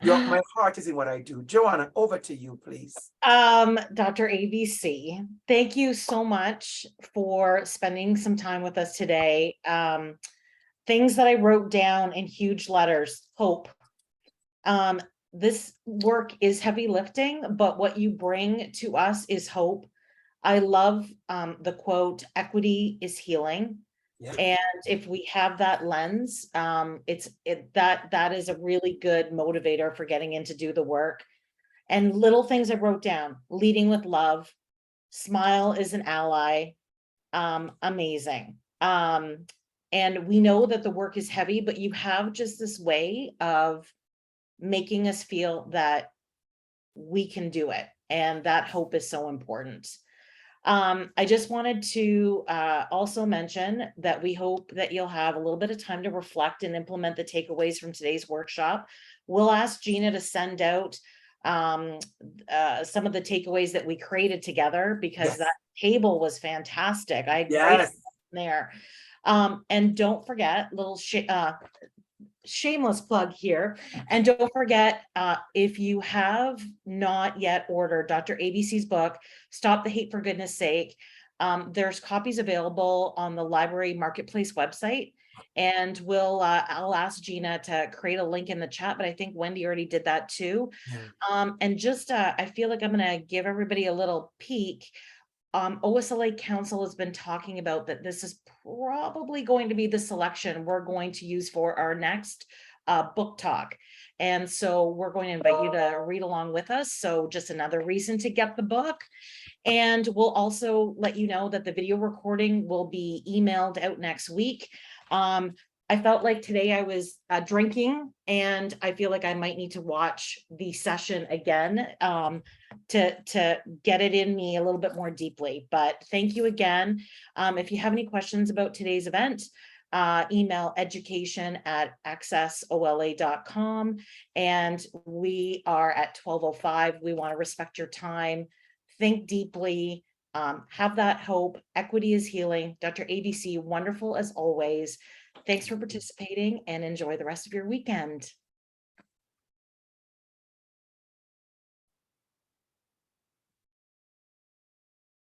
my heart is in what I do. Joanna, over to you, please. Dr. ABC, thank you so much for spending some time with us today. Things that I wrote down in huge letters: hope. This work is heavy lifting, but what you bring to us is hope. I love the quote, equity is healing. Yeah. And if we have that lens, that is a really good motivator for getting in to do the work. And little things I wrote down: leading with love, smile is an ally, amazing. And we know that the work is heavy, but you have just this way of making us feel that we can do it. And that hope is so important. I just wanted to also mention that we hope that you'll have a little bit of time to reflect and implement the takeaways from today's workshop. We'll ask Gina to send out some of the takeaways that we created together, because Yes. that table was fantastic. I agree Yes. there. And don't forget, shameless plug here. And don't forget, if you have not yet ordered Dr. ABC's book, Stop the Hate for Goodness Sake, there's copies available on the library marketplace website. And I'll ask Gina to create a link in the chat, but I think Wendy already did that too. Yeah. And just, I feel like I'm gonna give everybody a little peek. OSLA Council has been talking about that this is probably going to be the selection we're going to use for our next book talk. And so we're going to invite you to read along with us. So just another reason to get the book. And we'll also let you know that the video recording will be emailed out next week. I felt like today I was drinking, and I feel like I might need to watch the session again to get it in me a little bit more deeply. But thank you again. If you have any questions about today's event, email education@accessola.com. And we are at 12:05. We want to respect your time. Think deeply. Have that hope. Equity is healing. Dr. ABC, wonderful as always. Thanks for participating, and enjoy the rest of your weekend.